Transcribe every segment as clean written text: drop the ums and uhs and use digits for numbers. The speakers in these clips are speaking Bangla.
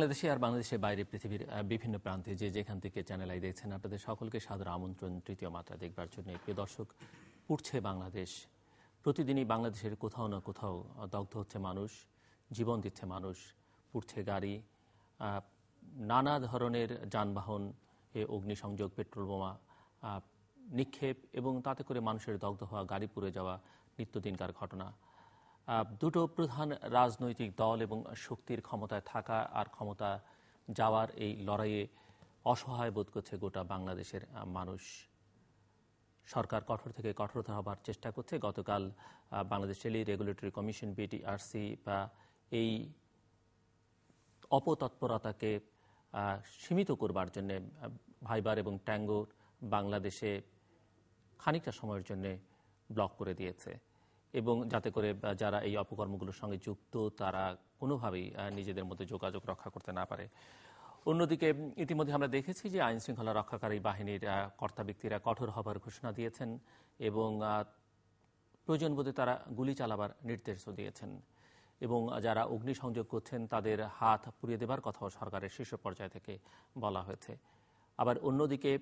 বাংলাদেশে আর বাংলাদেশের বাইরে পৃথিবীর বিভিন্ন প্রান্তে যে যেখান থেকে চ্যানেল আই দেখছেন, আপনাদের সকলকে সাদর আমন্ত্রণ তৃতীয় মাত্রা দেখবার জন্য। প্রিয় দর্শক, পুড়ছে বাংলাদেশ। প্রতিদিনই বাংলাদেশের কোথাও না কোথাও দগ্ধ হচ্ছে মানুষ, জীবন দিচ্ছে মানুষ, পুড়ছে গাড়ি, নানা ধরনের যানবাহন এ অগ্নিসংযোগ, পেট্রোল বোমা নিক্ষেপ এবং তাতে করে মানুষের দগ্ধ হওয়া, গাড়ি পুড়ে যাওয়া নিত্যদিনকার ঘটনা। দুটো প্রধান রাজনৈতিক দল এবং শক্তির ক্ষমতায় থাকা আর ক্ষমতা যাওয়ার এই লড়াইয়ে অসহায় বোধ করছে গোটা বাংলাদেশের মানুষ। সরকার কঠোর থেকে কঠোরতর হবার চেষ্টা করছে। গতকাল Bangladesh tele regulatory commission BTRC বা এই অপতৎপরতাকে সীমিত করবার জন্য ভাইবার এবং ট্যাঙ্গো বাংলাদেশে খানিকটা সময়ের জন্য ব্লক করে দিয়েছে এবং যাতে করে যারা এই অপকর্মগুলোর সঙ্গে যুক্ত তারা কোনোভাবেই নিজেদের মধ্যে যোগাযোগ রক্ষা করতে না পারে। অন্যদিকে ইতিমধ্যে আমরা দেখেছি যে আইন শৃঙ্খলা রক্ষাকারী বাহিনীর কর্তা ব্যক্তিরা কঠোর হবার ঘোষণা দিয়েছেন এবং প্রয়োজন বোধে তারা গুলি চালাবার নির্দেশও দিয়েছেন এবং যারা অগ্নিসংযোগ করছেন তাদের হাত পুড়িয়ে দেবার কথাও সরকারের শীর্ষ পর্যায় থেকে বলা হয়েছে। আবার অন্যদিকে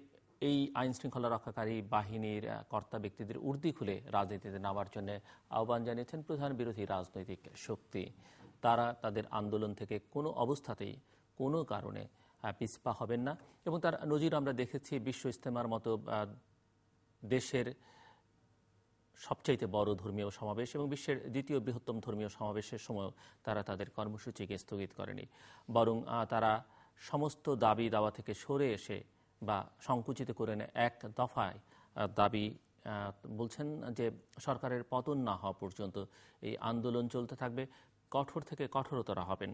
এই আইন শৃঙ্খলা রক্ষাকারী বাহিনীর কর্তা ব্যক্তিদের উর্দি খুলে রাজনীতিতে নামার জন্য আহ্বান জানিয়েছেন প্রধান বিরোধী রাজনৈতিক শক্তি। তারা তাদের আন্দোলন থেকে কোনো অবস্থাতেই কোনো কারণে পিছপা হবেন না এবং তার নজির আমরা দেখেছি বিশ্ব ইজতেমার মতো দেশের সবচাইতে বড় ধর্মীয় সমাবেশ এবং বিশ্বের দ্বিতীয় বৃহত্তম ধর্মীয় সমাবেশের সময় তারা তাদের কর্মসূচিকে স্থগিত করেনি, বরং তারা সমস্ত দাবি দাওয়া থেকে সরে এসে বা সংকুচিত করে এক দফায় দাবি বলছেন যে সরকারের পতন না হওয়া পর্যন্ত এই আন্দোলন চলতে থাকবে, কঠোর থেকে কঠোরতর হবেন।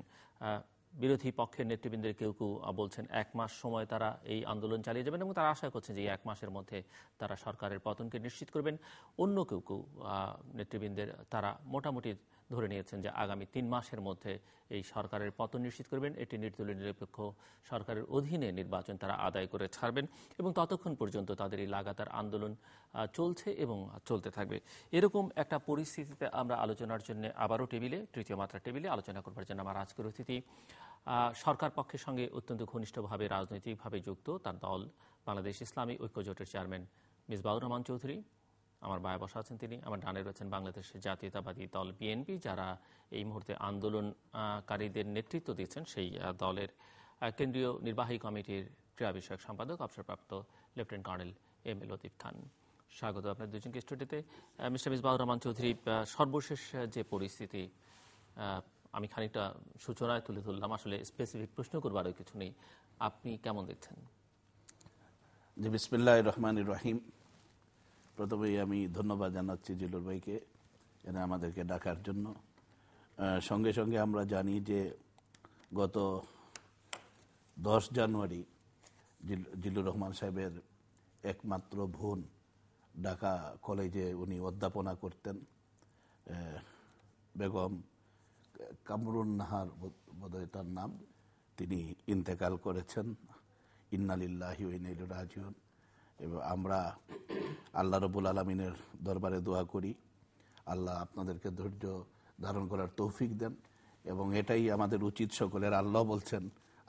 বিরোধী পক্ষের নেতৃবৃন্দের কেউ কেউ বলছেন 1 মাস সময় তারা এই আন্দোলন চালিয়ে যাবেন এবং তারা আশা করছেন যে এই 1 মাসের মধ্যে তারা সরকারের পতনকে নিশ্চিত করবেন। অন্য কেউ কেউ নেতৃবৃন্দের তারা মোটামুটি ধরে নিয়েছেন যে আগামী 3 মাসের মধ্যে এই সরকারের পতন নিশ্চিত করবেন, এটি নির্দলীয় নিরপেক্ষ সরকারের অধীনে নির্বাচন তারা আদায় করে ছাড়বেন এবং ততক্ষণ পর্যন্ত তাদের এই লাগাতার আন্দোলন চলছে এবং চলতে থাকবে। এরকম একটা পরিস্থিতিতে আমরা আলোচনার জন্য আবারও তৃতীয় মাত্রা টেবিলে আলোচনা করবার জন্য আমার আজকের অতিথি সরকার পক্ষের সঙ্গে অত্যন্ত ঘনিষ্ঠভাবে রাজনৈতিকভাবে যুক্ত তার দল বাংলাদেশ ইসলামী ঐক্য জোটের চেয়ারম্যান মিসবাউর রহমান চৌধুরী, আমার বায়ে বসা আছেন তিনি। আমার ডানে রয়েছেন বাংলাদেশের জাতীয়তাবাদী দল বিএনপি, যারা এই মুহূর্তে আন্দোলনকারীদের নেতৃত্ব দিচ্ছেন, সেই দলের কেন্দ্রীয় নির্বাহী কমিটির ক্রীড়া বিষয়ক সম্পাদক অবসরপ্রাপ্ত lieutenant colonel M A Latif খান। স্বাগত আপনার দুজনকে স্টুডিওতে। মিস্টার মিসবাউর রহমান চৌধুরী, সর্বশেষ যে পরিস্থিতি আমি খানিকটা সূচনায় তুলে ধরলাম, আসলে স্পেসিফিক প্রশ্ন করবারও কিছু নেই, আপনি কেমন দেখছেন? জি, বিসমিল্লাহির রহমানির রহিম। প্রথমেই আমি ধন্যবাদ জানাচ্ছি জিলুর ভাইকে এনে আমাদেরকে ডাকার জন্য। সঙ্গে সঙ্গে আমরা জানি যে গত 10 জানুয়ারি জিলুর রহমান সাহেবের একমাত্র বোন ঢাকা কলেজে উনি অধ্যাপনা করতেন, বেগম কামরুন নাহার বোধহয় তার নাম, তিনি ইন্তেকাল করেছেন। ইন্না লিল্লাহি ওয়া ইন্না ইলাইহি রাজিউন। এবং আমরা আল্লাহ রাব্বুল আলামিনের দরবারে দোয়া করি আল্লাহ আপনাদেরকে ধৈর্য ধারণ করার তৌফিক দেন এবং এটাই আমাদের উচিত সকলের। আল্লাহ বলছেন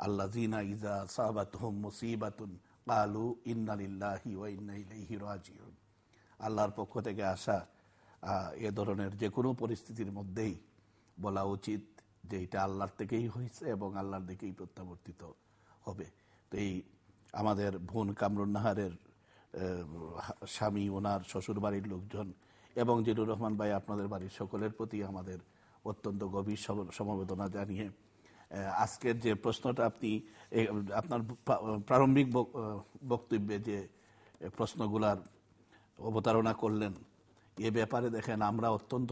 আল্লাযিনা ইযা সাবাতহুম মুসিবাতুন ক্বালু ইন্না লিল্লাহি ওয়া ইন্না ইলাইহি রাজিউন। আল্লাহর পক্ষ থেকে আসা এ ধরনের যে কোনো পরিস্থিতির মধ্যেই বলা উচিত যে এটা আল্লাহর থেকেই হয়েছে এবং আল্লাহর দিকেই প্রত্যাবর্তিত হবে। তো এই আমাদের বোন কামরুন নাহারের স্বামী, ওনার শ্বশুর বাড়ির লোকজন এবং জিলুর রহমান ভাই আপনাদের বাড়ির সকলের প্রতি আমাদের অত্যন্ত গভীর সমবেদনা জানিয়ে আজকের যে প্রশ্নটা আপনি আপনার প্রারম্ভিক বক্তব্যে যে প্রশ্নগুলার অবতারণা করলেন, এ ব্যাপারে দেখেন আমরা অত্যন্ত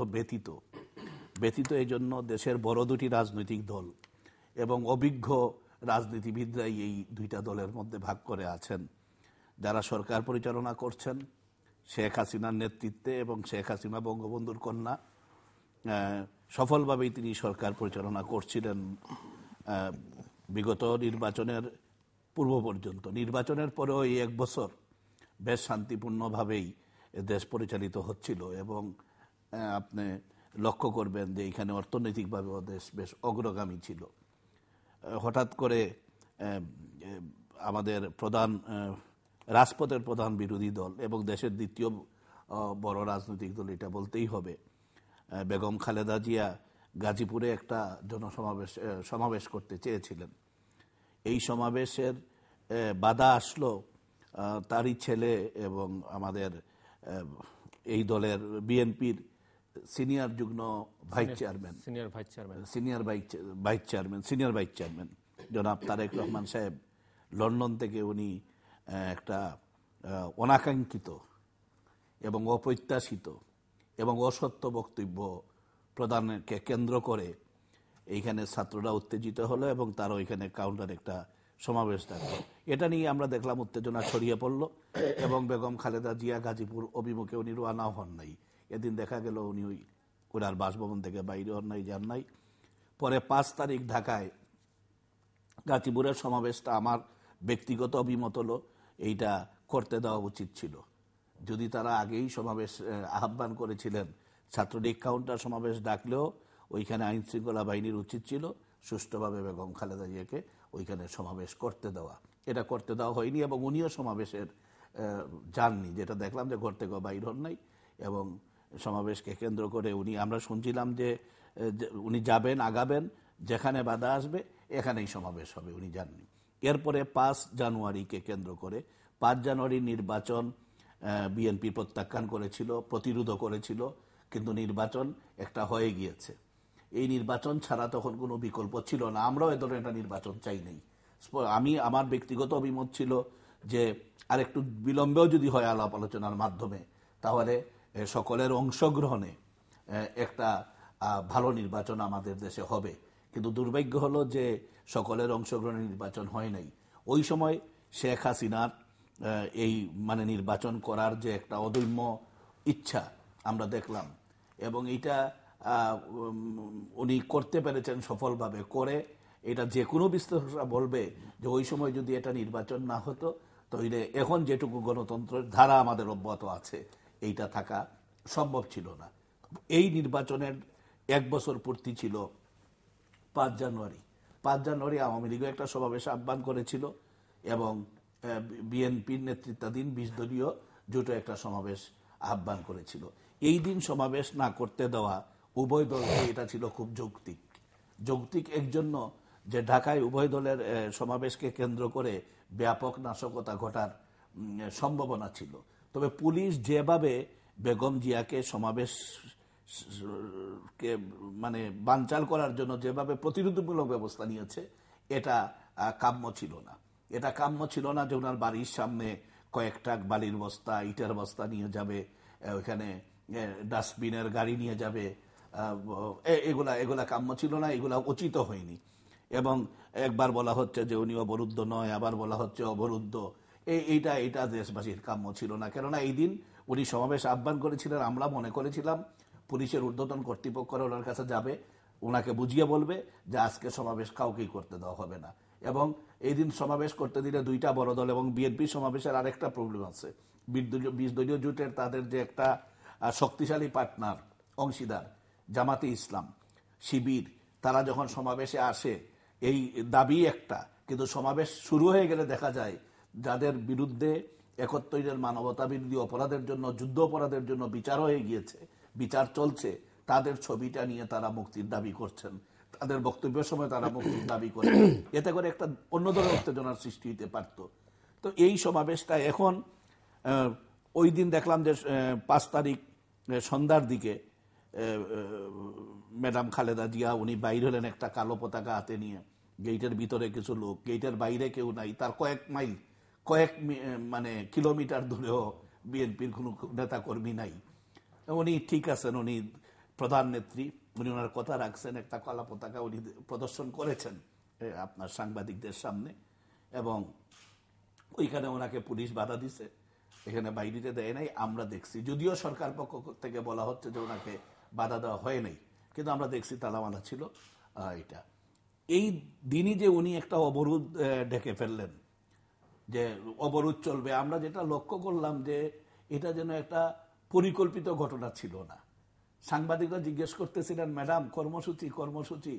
ব্যথিত এই জন্য দেশের বড় দুটি রাজনৈতিক দল এবং অভিজ্ঞ রাজনীতিবিদরাই এই দুইটা দলের মধ্যে ভাগ করে আছেন। যারা সরকার পরিচালনা করছেন শেখ হাসিনার নেতৃত্বে এবং শেখ হাসিনা বঙ্গবন্ধুর কন্যা, সফলভাবেই তিনি সরকার পরিচালনা করছিলেন বিগত নির্বাচনের পূর্ব পর্যন্ত। নির্বাচনের পরেও এই 1 বছর বেশ শান্তিপূর্ণভাবেই দেশ পরিচালিত হচ্ছিল এবং আপনি লক্ষ্য করবেন যে এখানে অর্থনৈতিকভাবেও দেশ বেশ অগ্রগামী ছিল। হঠাৎ করে আমাদের প্রধান রাজপথের প্রধান বিরোধী দল এবং দেশের দ্বিতীয় বড় রাজনৈতিক দল এটা বলতেই হবে, বেগম খালেদা জিয়া গাজীপুরে একটা সমাবেশ করতে চেয়েছিলেন। এই সমাবেশের বাধা আসলো তারই ছেলে এবং আমাদের এই দলের বিএনপির সিনিয়র যুগ্ম vice chairman senior vice chairman জনাব তারেক রহমান সাহেব। লন্ডন থেকে উনি একটা অনাকাঙ্ক্ষিত এবং অপ্রত্যাশিত এবং অসত্য বক্তব্য প্রদানকে কেন্দ্র করে এইখানে ছাত্ররা উত্তেজিত হলো এবং তারা ওইখানে কাউন্টার একটা সমাবেশ ডাকলো। এটা নিয়ে আমরা দেখলাম উত্তেজনা ছড়িয়ে পড়লো এবং বেগম খালেদা জিয়া গাজীপুর অভিমুখে উনি রওনাও হন নাই। এদিন দেখা গেল উনি ওনার বাসভবন থেকে বাইরে হন নাই, যান নাই। পরে 5 তারিখ ঢাকায় গাজীপুরের সমাবেশটা আমার ব্যক্তিগত অভিমত হলো এইটা করতে দেওয়া উচিত ছিল। যদি তারা আগেই সমাবেশ আহ্বান করেছিলেন, ছাত্রলীগ কাউন্টার সমাবেশ ডাকলেও ওইখানে আইন শৃঙ্খলা বাহিনীর উচিত ছিল সুষ্ঠুভাবে বেগম খালেদা জিয়াকে ওইখানে সমাবেশ করতে দেওয়া। এটা করতে দেওয়া হয়নি এবং উনিও সমাবেশের যাননি, যেটা দেখলাম যে ঘর থেকে বাইর হন নাই। এবং সমাবেশকে কেন্দ্র করে আমরা শুনছিলাম যে উনি যাবেন, আগাবেন, যেখানে বাধা আসবে এখানেই সমাবেশ হবে, উনি যাননি। এরপরে 5 জানুয়ারিকে কেন্দ্র করে 5 জানুয়ারি নির্বাচন বিএনপি প্রত্যাখ্যান করেছিল, প্রতিরোধ করেছিল, কিন্তু নির্বাচন একটা হয়ে গিয়েছে। এই নির্বাচন ছাড়া তখন কোনো বিকল্প ছিল না। আমরাও এ ধরনের একটা নির্বাচন চাই নাই। আমার ব্যক্তিগত অভিমত ছিল যে আরেকটু বিলম্বেও যদি হয় আলাপ আলোচনার মাধ্যমে, তাহলে সকলের অংশগ্রহণে একটা ভালো নির্বাচন আমাদের দেশে হবে। কিন্তু দুর্ভাগ্য হলো যে সকলের অংশগ্রহণে নির্বাচন হয় নাই। ওই সময় শেখ হাসিনার এই নির্বাচন করার যে একটা অদম্য ইচ্ছা আমরা দেখলাম এবং এটা উনি করতে পেরেছেন সফলভাবে। করে এটা যে কোনো বিশ্লেষকরা বলবে যে ওই সময় যদি এটা নির্বাচন না হতো তাহলে এখন যেটুকু গণতন্ত্রের ধারা আমাদের অব্যাহত আছে এইটা থাকা সম্ভব ছিল না। এই নির্বাচনের 1 বছর পূর্তি ছিল 5 জানুয়ারি। 5 জানুয়ারি আওয়ামী লীগও একটা সমাবেশ আহ্বান করেছিল এবং বিএনপির নেতৃত্বাধীন 20 দলীয় জোটও একটা সমাবেশ আহ্বান করেছিল। এই দিন সমাবেশ না করতে দেওয়া উভয় দলকে এটা ছিল খুব যৌক্তিক এর জন্য যে ঢাকায় উভয় দলের সমাবেশকে কেন্দ্র করে ব্যাপক নাশকতা ঘটার সম্ভাবনা ছিল। তবে পুলিশ যেভাবে বেগম জিয়াকে সমাবেশ বানচাল করার জন্য যেভাবে প্রতিরোধমূলক ব্যবস্থা নিয়েছে এটা কাম্য ছিল না। এটা কাম্য ছিল না যে ওনার বাড়ির সামনে কয়েকটা বালির বস্তা, ইটের বস্তা নিয়ে যাবে, ওইখানে ডাস্টবিনের গাড়ি নিয়ে যাবে, এগুলা কাম্য ছিল না, এগুলা উচিত হয়নি। এবং একবার বলা হচ্ছে যে উনি অবরুদ্ধ নয়, আবার বলা হচ্ছে অবরুদ্ধ। এইটা দেশবাসীর কাম্য ছিল না। কেননা এই দিন উনি সমাবেশ আহ্বান করেছিলেন, আমরা মনে করেছিলাম পুলিশের ঊর্ধ্বতন কর্তৃপক্ষরা ওনার কাছে যাবে, ওনাকে বুঝিয়ে বলবে যে আজকে সমাবেশ কাউকেই করতে দেওয়া হবে না। এবং এই দিন সমাবেশ করতে দিলে 2টা বড় দল এবং বিএনপি সমাবেশের আরেকটা প্রবলেম আছে, 20 দলীয় জোটের তাদের যে একটা শক্তিশালী পার্টনার অংশীদার জামাতে ইসলাম, শিবির, তারা যখন সমাবেশে আসে এই দাবি একটা, কিন্তু সমাবেশ শুরু হয়ে গেলে দেখা যায় যাদের বিরুদ্ধে 71 মানবতা বিরোধী অপরাধের জন্য, যুদ্ধ অপরাধের জন্য বিচার হয়ে গিয়েছে, বিচার চলছে, তাদের ছবিটা নিয়ে তারা মুক্তির দাবি করছেন, তাদের বক্তব্যের সময় তারা মুক্তির দাবি করেন। এতে করে একটা অন্য ধরনের উত্তেজনার সৃষ্টি হতে পারত। তো এই সমাবেশটা এখন ওই দিন দেখলাম যে 5 তারিখ সন্ধ্যার দিকে ম্যাডাম খালেদা জিয়া উনি বাইর হলেন একটা কালো পতাকা হাতে নিয়ে। গেটের ভিতরে কিছু লোক, গেটের বাইরে কেউ নাই, তার কয়েক কিলোমিটার দূরেও বিএনপির কোনো নেতা কর্মী নাই। উনি ঠিক আছেন, উনি প্রধান নেত্রী, উনি ওনার কথা রাখছেন, একটা কালো পতাকা উনি প্রদর্শন করেছেন আপনার সাংবাদিকদের সামনে এবং ওইখানে ওনাকে পুলিশ বাধা দিছে, এখানে বাইরে দেয় নাই, আমরা দেখছি। যদিও সরকার পক্ষ থেকে বলা হচ্ছে যে ওনাকে বাধা দেওয়া হয় নাই, কিন্তু আমরা দেখছি তালামালা ছিল এটা। এই দিনই যে উনি একটা অবরোধ ডেকে ফেললেন, যে অবরোধ চলবে, আমরা যেটা লক্ষ্য করলাম যে এটা যেন একটা পরিকল্পিত ঘটনা ছিল না। সাংবাদিকরা জিজ্ঞেস করতেছিলেন ম্যাডাম কর্মসূচি,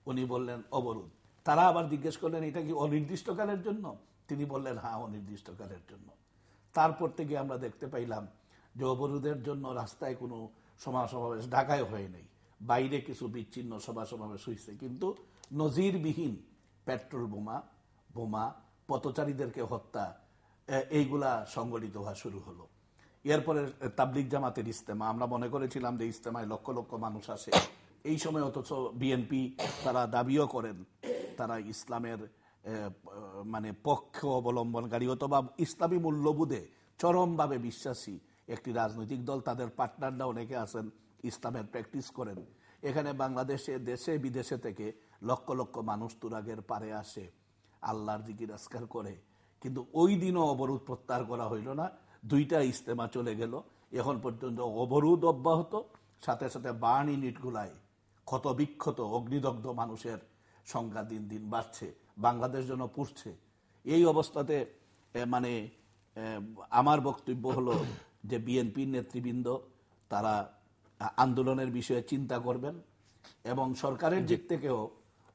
উনি বললেন অবরোধ। তারা আবার জিজ্ঞেস করলেন এটা কি অনির্দিষ্টকালের জন্য? তিনি বললেন হ্যাঁ, অনির্দিষ্টকালের জন্য। তারপর থেকে আমরা দেখতে পাইলাম যে অবরোধের জন্য রাস্তায় কোনো সমাবেশ ঢাকায় হয় নাই, বাইরে কিছু বিচ্ছিন্ন সমাবেশ হয়েছে, কিন্তু নজিরবিহীন পেট্রোল বোমা, পথচারীদেরকে হত্যা, এইগুলা সংগঠিত হওয়া শুরু হলো। এরপরে তাবলিগ জামাতের ইজতেমা, আমরা মনে করেছিলাম যে ইজতেমায় লক্ষ লক্ষ মানুষ আসে, এই সময় অথচ বিএনপি তারা দাবিও করেন তারা ইসলামের মানে পক্ষ অবলম্বনকারী অথবা ইসলামী মূল্যবোধে চরমভাবে বিশ্বাসী একটি রাজনৈতিক দল। তাদের পার্টনাররা অনেকে আছেন ইসলামের প্র্যাকটিস করেন। এখানে বাংলাদেশে দেশে বিদেশে থেকে লক্ষ লক্ষ মানুষ তুরাগের পারে আসে, আল্লাহর জিকির আজকার করে, কিন্তু ওই দিনও অবরোধ প্রত্যাহার করা হইল না। 2টা ইজতেমা চলে গেল, এখন পর্যন্ত অবরোধ অব্যাহত, সাথে সাথে বার্ন ইউনিটগুলায় ক্ষতবিক্ষত অগ্নিদগ্ধ মানুষের সংখ্যা দিন দিন বাড়ছে, বাংলাদেশ যেন পুড়ছে। এই অবস্থাতে মানে আমার বক্তব্য হলো যে বিএনপির নেতৃবৃন্দ তারা আন্দোলনের বিষয়ে চিন্তা করবেন, এবং সরকারের দিক থেকেও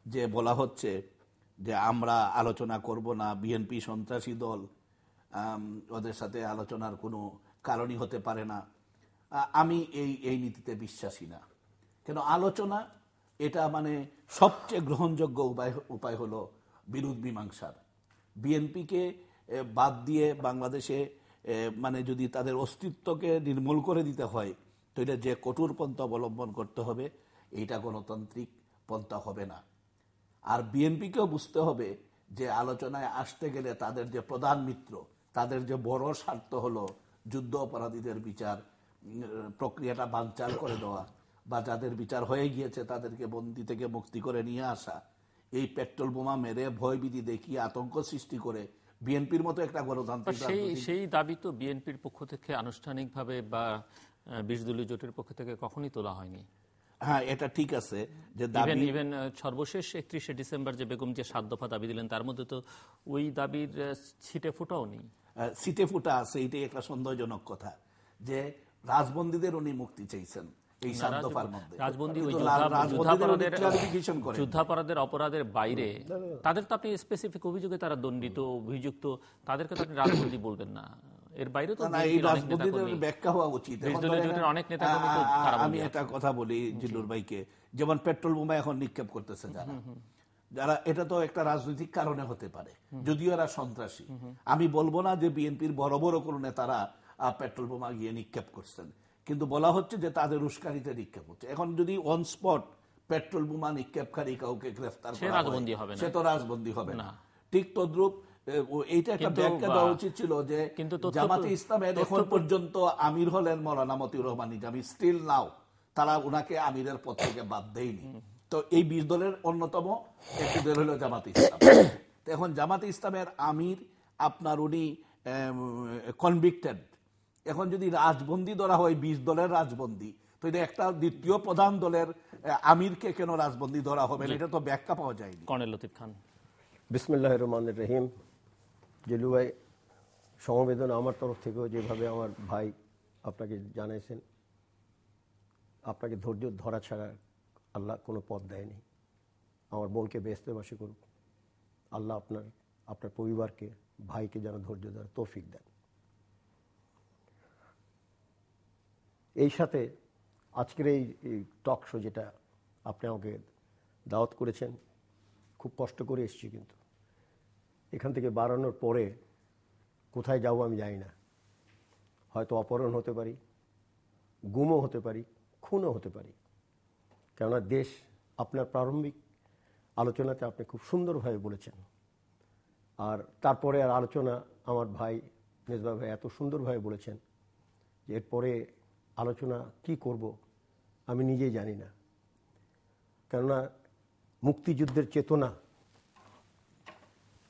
যে বলা হচ্ছে যে আমরা আলোচনা করব না, বিএনপি সন্ত্রাসী দল, ওদের সাথে আলোচনার কোনো কারণই হতে পারে না, আমি এই নীতিতে বিশ্বাসী না। কেন আলোচনা এটা মানে সবচেয়ে গ্রহণযোগ্য উপায় হলো বিরোধ মীমাংসার। বিএনপিকে বাদ দিয়ে বাংলাদেশে মানে যদি তাদের অস্তিত্বকে নির্মূল করে দিতে হয়, তো এটা যে কঠোর পন্থা অবলম্বন করতে হবে, এইটা গণতান্ত্রিক পন্থা হবে না। আর বিএনপিকেও বুঝতে হবে যে আলোচনায় আসতে গেলে তাদের যে প্রধান মিত্র, তাদের যে বড় স্বার্থ হলো যুদ্ধ অপরাধীদের বিচার প্রক্রিয়াটা বানচাল করে দেওয়া, বা যাদের বিচার হয়ে গিয়েছে তাদেরকে বন্দি থেকে মুক্তি করে নিয়ে আসা। এই পেট্রোল বোমা মেরে ভয়ভীতি দেখিয়ে আতঙ্ক সৃষ্টি করে বিএনপির মতো একটা গণতান্ত্রিক সেই দাবি তো বিএনপির পক্ষ থেকে আনুষ্ঠানিকভাবে বা 20 দলীয় জোটের পক্ষ থেকে কখনোই তোলা হয়নি। হ্যাঁ, এটা ঠিক আছে যে ইভেন সর্বশেষ 31শে ডিসেম্বর যে বেগম যে 7 দফা দাবি দিলেন, তার মধ্যে তো ওই দাবির ছিটে ফোটাও নেই। ছিটে ফুটা আছে, এটাই একটা সন্দেহজনক কথা যে রাজবন্দীদের উনি মুক্তি চাইছেন এই 7 দফার মধ্যে। রাজবন্দী ওই যুদ্ধাপরাধের অপরাধের বাইরে তাদের তো আপনি স্পেসিফিক অভিযোগে তারা দণ্ডিত অভিযুক্ত, তাদেরকে তো আপনি রাজবন্দী বলবেন না। এর বাইরে তো ব্যাখ্যা হওয়া উচিত। অনেক নেতাকর্মী তো কারাবন্দী। আমি একটা কথা বলি জিল্লুর ভাইকে, যেমন পেট্রোল বোমা এখন নিক্ষেপ করতেছে যারা, এটা তো একটা রাজনৈতিক কারণে হতে পারে, যদিও এরা সন্ত্রাসী। আমি বলবো না যে বিএনপির বড় বড় কোনো নেতারা পেট্রোল বোমা গিয়ে নিক্ষেপ করছেন, কিন্তু বলা হচ্ছে যে তাদের উস্কানিতে নিক্ষেপ হচ্ছে। এখন যদি অন স্পট পেট্রোল বোমা নিক্ষেপকারী কাউকে গ্রেফতার করা হয়, সে তো রাজবন্দী হবে না। ঠিক তদ্রুপ এইটা একটা ব্যাখ্যা দেওয়া উচিত ছিল যে জামাতে ইসলামের এখন পর্যন্ত আমির হলেন মৌলানা মতিউর রহমান নিজামী, স্টিল নাও তারা উনাকে আমিরের পদ থেকে বাদ দেয়নি। তো এই 20 দলের অন্যতম একটি দল হলো জামাতে ইসলাম। এখন জামাতে ইসলামের আমির আপনার উনি কনভিক্টেড, এখন যদি রাজবন্দী ধরা হয় 20 দলের রাজবন্দী, তো এটা একটা দ্বিতীয় প্রধান দলের আমিরকে কেন রাজবন্দী ধরা হবে, এটা তো ব্যাখ্যা পাওয়া যায়নি। কর্নেল লতিফ খান। বিসমিল্লাহির রহমানির রহিম। জিল্লু ভাই, সমবেদনা আমার তরফ থেকেও যেভাবে আমার ভাই আপনাকে জানাইছেন, আপনাকে ধৈর্য ধরা ছাড়া আল্লাহ কোনো পথ দেয়নি। আমার বোনকে বেহেশতেবাসী করুক আল্লাহ, আপনার পরিবারকে, ভাইকে যেন ধৈর্য ধরার তৌফিক দেন। এই সাথে আজকের এই টক শো যেটা আপনি আমাকে দাওয়াত করেছেন, খুব কষ্ট করে এসেছি, কিন্তু এখান থেকে বাড়ানোর পরে কোথায় যাব আমি জানি না। হয়তো অপহরণ হতে পারি, গুমও হতে পারি, খুনও হতে পারি। কেননা দেশ, আপনার প্রারম্ভিক আলোচনাতে আপনি খুব সুন্দরভাবে বলেছেন, আর তারপরে আর আলোচনা আমার ভাই মেজবা ভাই এত সুন্দরভাবে বলেছেন যে এরপরে আলোচনা কি করব আমি নিজেই জানি না। কেননা মুক্তিযুদ্ধের চেতনা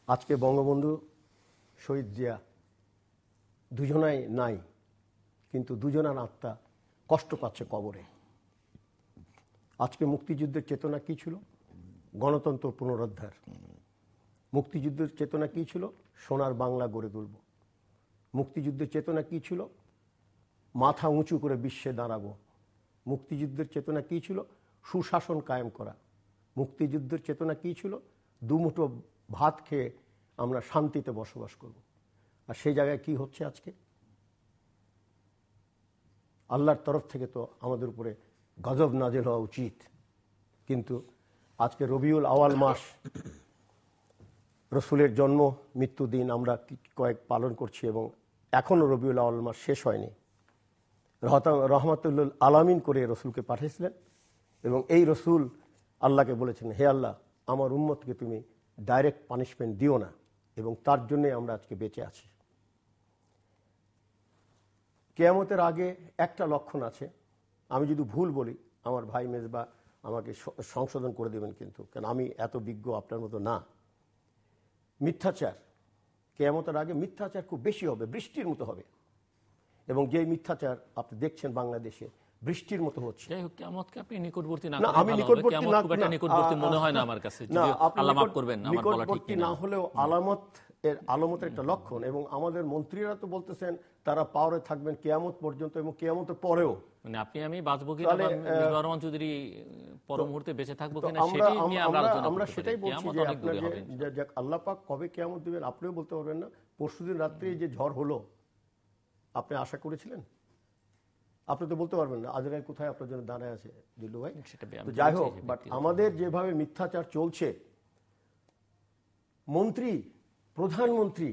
আজকে বঙ্গবন্ধু, শহীদ জিয়া দুজনাই নাই, কিন্তু দুজনার আত্মা কষ্ট পাচ্ছে কবরে। আজকে মুক্তিযুদ্ধের চেতনা কি ছিল? গণতন্ত্র পুনরুদ্ধার। মুক্তিযুদ্ধের চেতনা কি ছিল? সোনার বাংলা গড়ে তুলব। মুক্তিযুদ্ধের চেতনা কি ছিল? মাথা উঁচু করে বিশ্বে দাঁড়াবো। মুক্তিযুদ্ধের চেতনা কি ছিল? সুশাসন কায়েম করা। মুক্তিযুদ্ধের চেতনা কি ছিল? দুমুঠো ভাত খেয়ে আমরা শান্তিতে বসবাস করব। আর সেই জায়গায় কি হচ্ছে আজকে? আল্লাহর তরফ থেকে তো আমাদের উপরে গজব নাজিল হওয়া উচিত, কিন্তু আজকে রবিউল আওয়াল মাস, রসুলের জন্ম মৃত্যু দিন আমরা কয়েক পালন করছি এবং এখনও রবিউল আওয়াল মাস শেষ হয়নি। রহমাতুল্লিল আলামিন করে রসুলকে পাঠিয়েছিলেন এবং এই রসুল আল্লাহকে বলেছেন, হে আল্লাহ, আমার উম্মতকে তুমি ডাইরেক্ট পানিশমেন্ট দিও না, এবং তার জন্যে আমরা আজকে বেঁচে আছি। কিয়ামতের আগে একটা লক্ষণ আছে, আমি যদি ভুল বলি আমার ভাই মেজবা আমাকে সংশোধন করে দেবেন, কিন্তু কেন আমি এত বিজ্ঞ আপনার মতো না। মিথ্যাচার, কিয়ামতের আগে মিথ্যাচার খুব বেশি হবে, বৃষ্টির মতো হবে, এবং যে মিথ্যাচার আপনি দেখছেন বাংলাদেশে বৃষ্টির মতো হচ্ছে। যাই হোক, কিয়ামতকে আপনি নিকটবর্তী না না, আমি নিকটবর্তী না, নিকটবর্তী মনে হয় না আমার কাছে, যদি আল্লাহ মাফ করবেন, আমার বলা ঠিক নিকটবর্তী না হলেও আলামতের একটা লক্ষণ। এবং আমাদের মন্ত্রীরা তো বলতেছেন তারা পাওয়ারে থাকবেন কিয়ামত পর্যন্ত এবং কিয়ামতের পরেও। মানে আপনি আমি বাঁচবো কিনা, মিসবাহ রহমান চৌধুরী পর মুহূর্তে বেঁচে থাকবো কিনা, সেটাই নিয়ে আমরা আলোচনা করতে পারি। আমরা সেটাই বলছি যে আল্লাহ পাক কবে কিয়ামত দিবেন আপনিও বলতে পারবেন না। পরশুদিন রাত্রে যে ঝড় হলো, আপনি আশা করেছিলেন? আপনি তো বলতে পারবেন না আজরাইল কোথায় আপনার জন্য দাঁড়ায় আছে, দিল্লু ভাই। তো যাই হোক, বাট আমাদের যেভাবে মিথ্যাচার চলছে, মন্ত্রী, প্রধানমন্ত্রী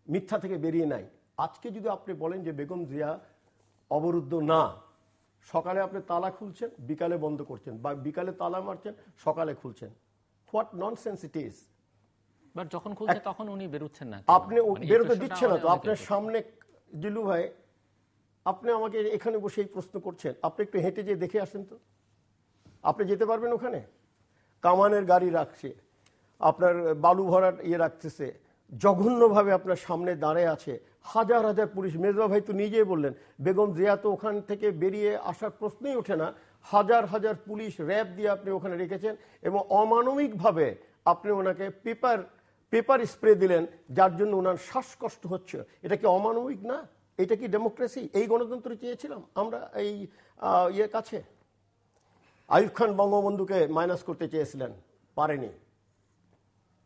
মিথ্যা থেকে বেরিয়ে নাই। আজকে যদি আপনি বলেন যে বেগম জিয়া অবরুদ্ধ না, সকালে আপনি তালা খুলছেন, বিকালে বন্ধ করছেন, বা বিকালে তালা মারছেন, সকালে খুলছেন। What nonsense it is. But যখন খুলছে তখন উনি বেরোচ্ছেন না, আপনি বেরোতে দিচ্ছেন না তো। আপনার সামনে জিল্লু ভাই, আপনি আমাকে এখানে বসে এই প্রশ্ন করছেন, আপনি একটু হেঁটে যেয়ে দেখে আসেন তো, আপনি যেতে পারবেন ওখানে? কামানের গাড়ি রাখছে, আপনার বালু ভরার রাখতেছে, জঘন্যভাবে আপনার সামনে দাঁড়িয়ে আছে হাজার হাজার পুলিশ। মেজবা ভাই তো নিজেই বললেন বেগম জিয়া তো ওখান থেকে বেরিয়ে আসার প্রশ্নই ওঠে না, হাজার হাজার পুলিশ র্যাব দিয়ে আপনি ওখানে রেখেছেন, এবং অমানবিকভাবে আপনি ওনাকে পেপার স্প্রে দিলেন, যার জন্য ওনার শ্বাসকষ্ট হচ্ছে। এটা কি অমানবিক না? এটা কি ডেমোক্রেসি? এই গণতন্ত্র চেয়েছিলাম আমরা এই কাছে? আইয়ুব খান বঙ্গবন্ধুকে মাইনাস করতে চেয়েছিলেন, পারেনি।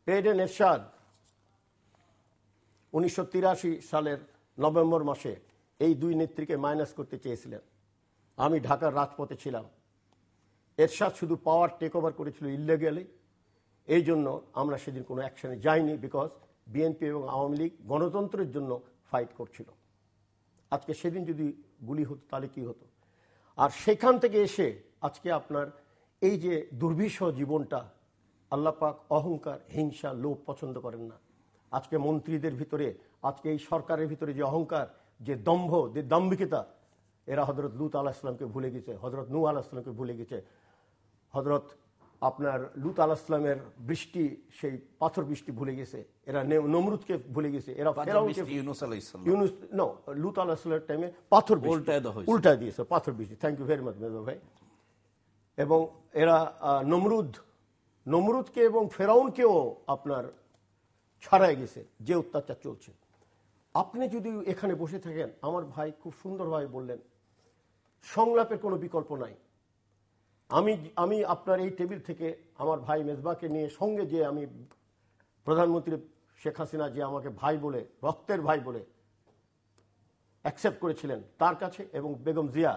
পেডেন এরশাদ 1983 সালের নভেম্বর মাসে এই দুই নেত্রীকে মাইনাস করতে চেয়েছিলেন। আমি ঢাকার রাজপথে ছিলাম। এরশাদ শুধু পাওয়ার টেক ওভার করেছিল ইলিগালি, এই জন্য আমরা সেদিন কোনো অ্যাকশনে যাইনি, বিকজ বিএনপি এবং আওয়ামী লীগ গণতন্ত্রের জন্য ফাইট করছিল। আজকে সেদিন যদি গুলি হতো তাহলে কি হতো? আর সেখান থেকে এসে আজকে আপনার এই যে দুর্বিষহ জীবনটা, আল্লাহ পাক অহংকার, হিংসা, লোভ পছন্দ করেন না। আজকে মন্ত্রীদের ভিতরে, আজকে এই সরকারের ভিতরে যে অহংকার, যে দম্ভ, যে দাম্ভিকতা, এরা হযরত লূত আলাইহিস সালামকে ভুলে গেছে, হযরত নূহ আলাইহিস সালামকে ভুলে গেছে। হযরত আপনার লূত আলাইহিস সালামের বৃষ্টি, সেই পাথর বৃষ্টি ভুলে গেছে। এরা নমরুদকে ভুলে গেছে। এরা ফেরাউনকে, লূত আলাইহিস সালামের টাইমে পাথর উল্টায় দিয়েছে, পাথর বৃষ্টি। Thank you very much major ভাই। এবং এরা নমরুদকে এবং ফেরাউনকেও আপনার ছাড়াই গেছে, যে অত্যাচার চলছে। আপনি যদি এখানে বসে থাকেন, আমার ভাই খুব সুন্দরভাবে বললেন, সংলাপের কোনো বিকল্প নাই। আমি আপনার এই টেবিল থেকে আমার ভাই মেজবাকে নিয়ে সঙ্গে, যে আমি প্রধানমন্ত্রী শেখ হাসিনা যে আমাকে ভাই বলে, রক্তের ভাই বলে অ্যাকসেপ্ট করেছিলেন, তার কাছে এবং বেগম জিয়া,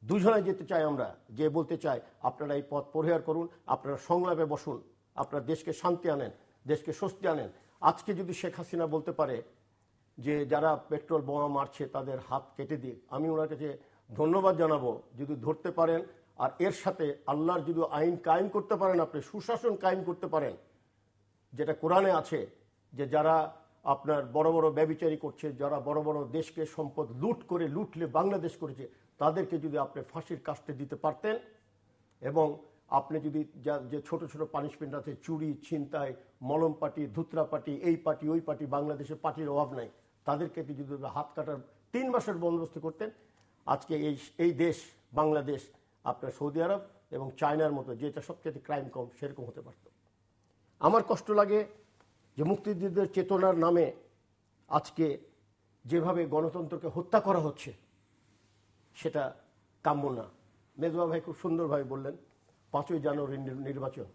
দুজনে যেতে চাই আমরা, যে বলতে চাই আপনারা এই পথ পরিহার করুন, আপনারা সংলাপে বসুন, আপনারা দেশকে শান্তি আনেন, দেশকে স্বস্তি আনেন। আজকে যদি শেখ হাসিনা বলতে পারে যে যারা পেট্রোল বোমা মারছে তাদের হাত কেটে দিক, আমি ওনার কাছে ধন্যবাদ জানাবো যদি ধরতে পারেন। আর এর সাথে আল্লাহর যদি আইন কায়েম করতে পারেন, আপনি সুশাসন কায়েম করতে পারেন, যেটা কোরআনে আছে, যে যারা আপনার বড় বড় ব্যভিচারী করছে, যারা বড় বড় দেশকে সম্পদ লুটলে বাংলাদেশ করেছে, তাদেরকে যদি আপনি ফাঁসির কাস্টে দিতে পারতেন, এবং আপনি যদি যে ছোট ছোট পানিশমেন্ট আছে, চুরি, ছিনতাই, মলম পার্টি, ধুতরা পার্টি, এই পার্টি ওই পার্টি, বাংলাদেশে পার্টির অভাব নাই, তাদেরকে যদি হাত কাটার 3 মাসের বন্দোবস্ত করতেন, আজকে এই দেশ বাংলাদেশ আপনার সৌদি আরব এবং চায়নার মতো, যেটা সবচেয়ে ক্রাইম কম, সেরকম হতে পারত। আমার কষ্ট লাগে যে মুক্তিযুদ্ধের চেতনার নামে আজকে যেভাবে গণতন্ত্রকে হত্যা করা হচ্ছে, সেটা কাম্য না। মেজবা ভাই খুব সুন্দরভাবে বললেন 5ই জানুয়ারি নির্বাচন।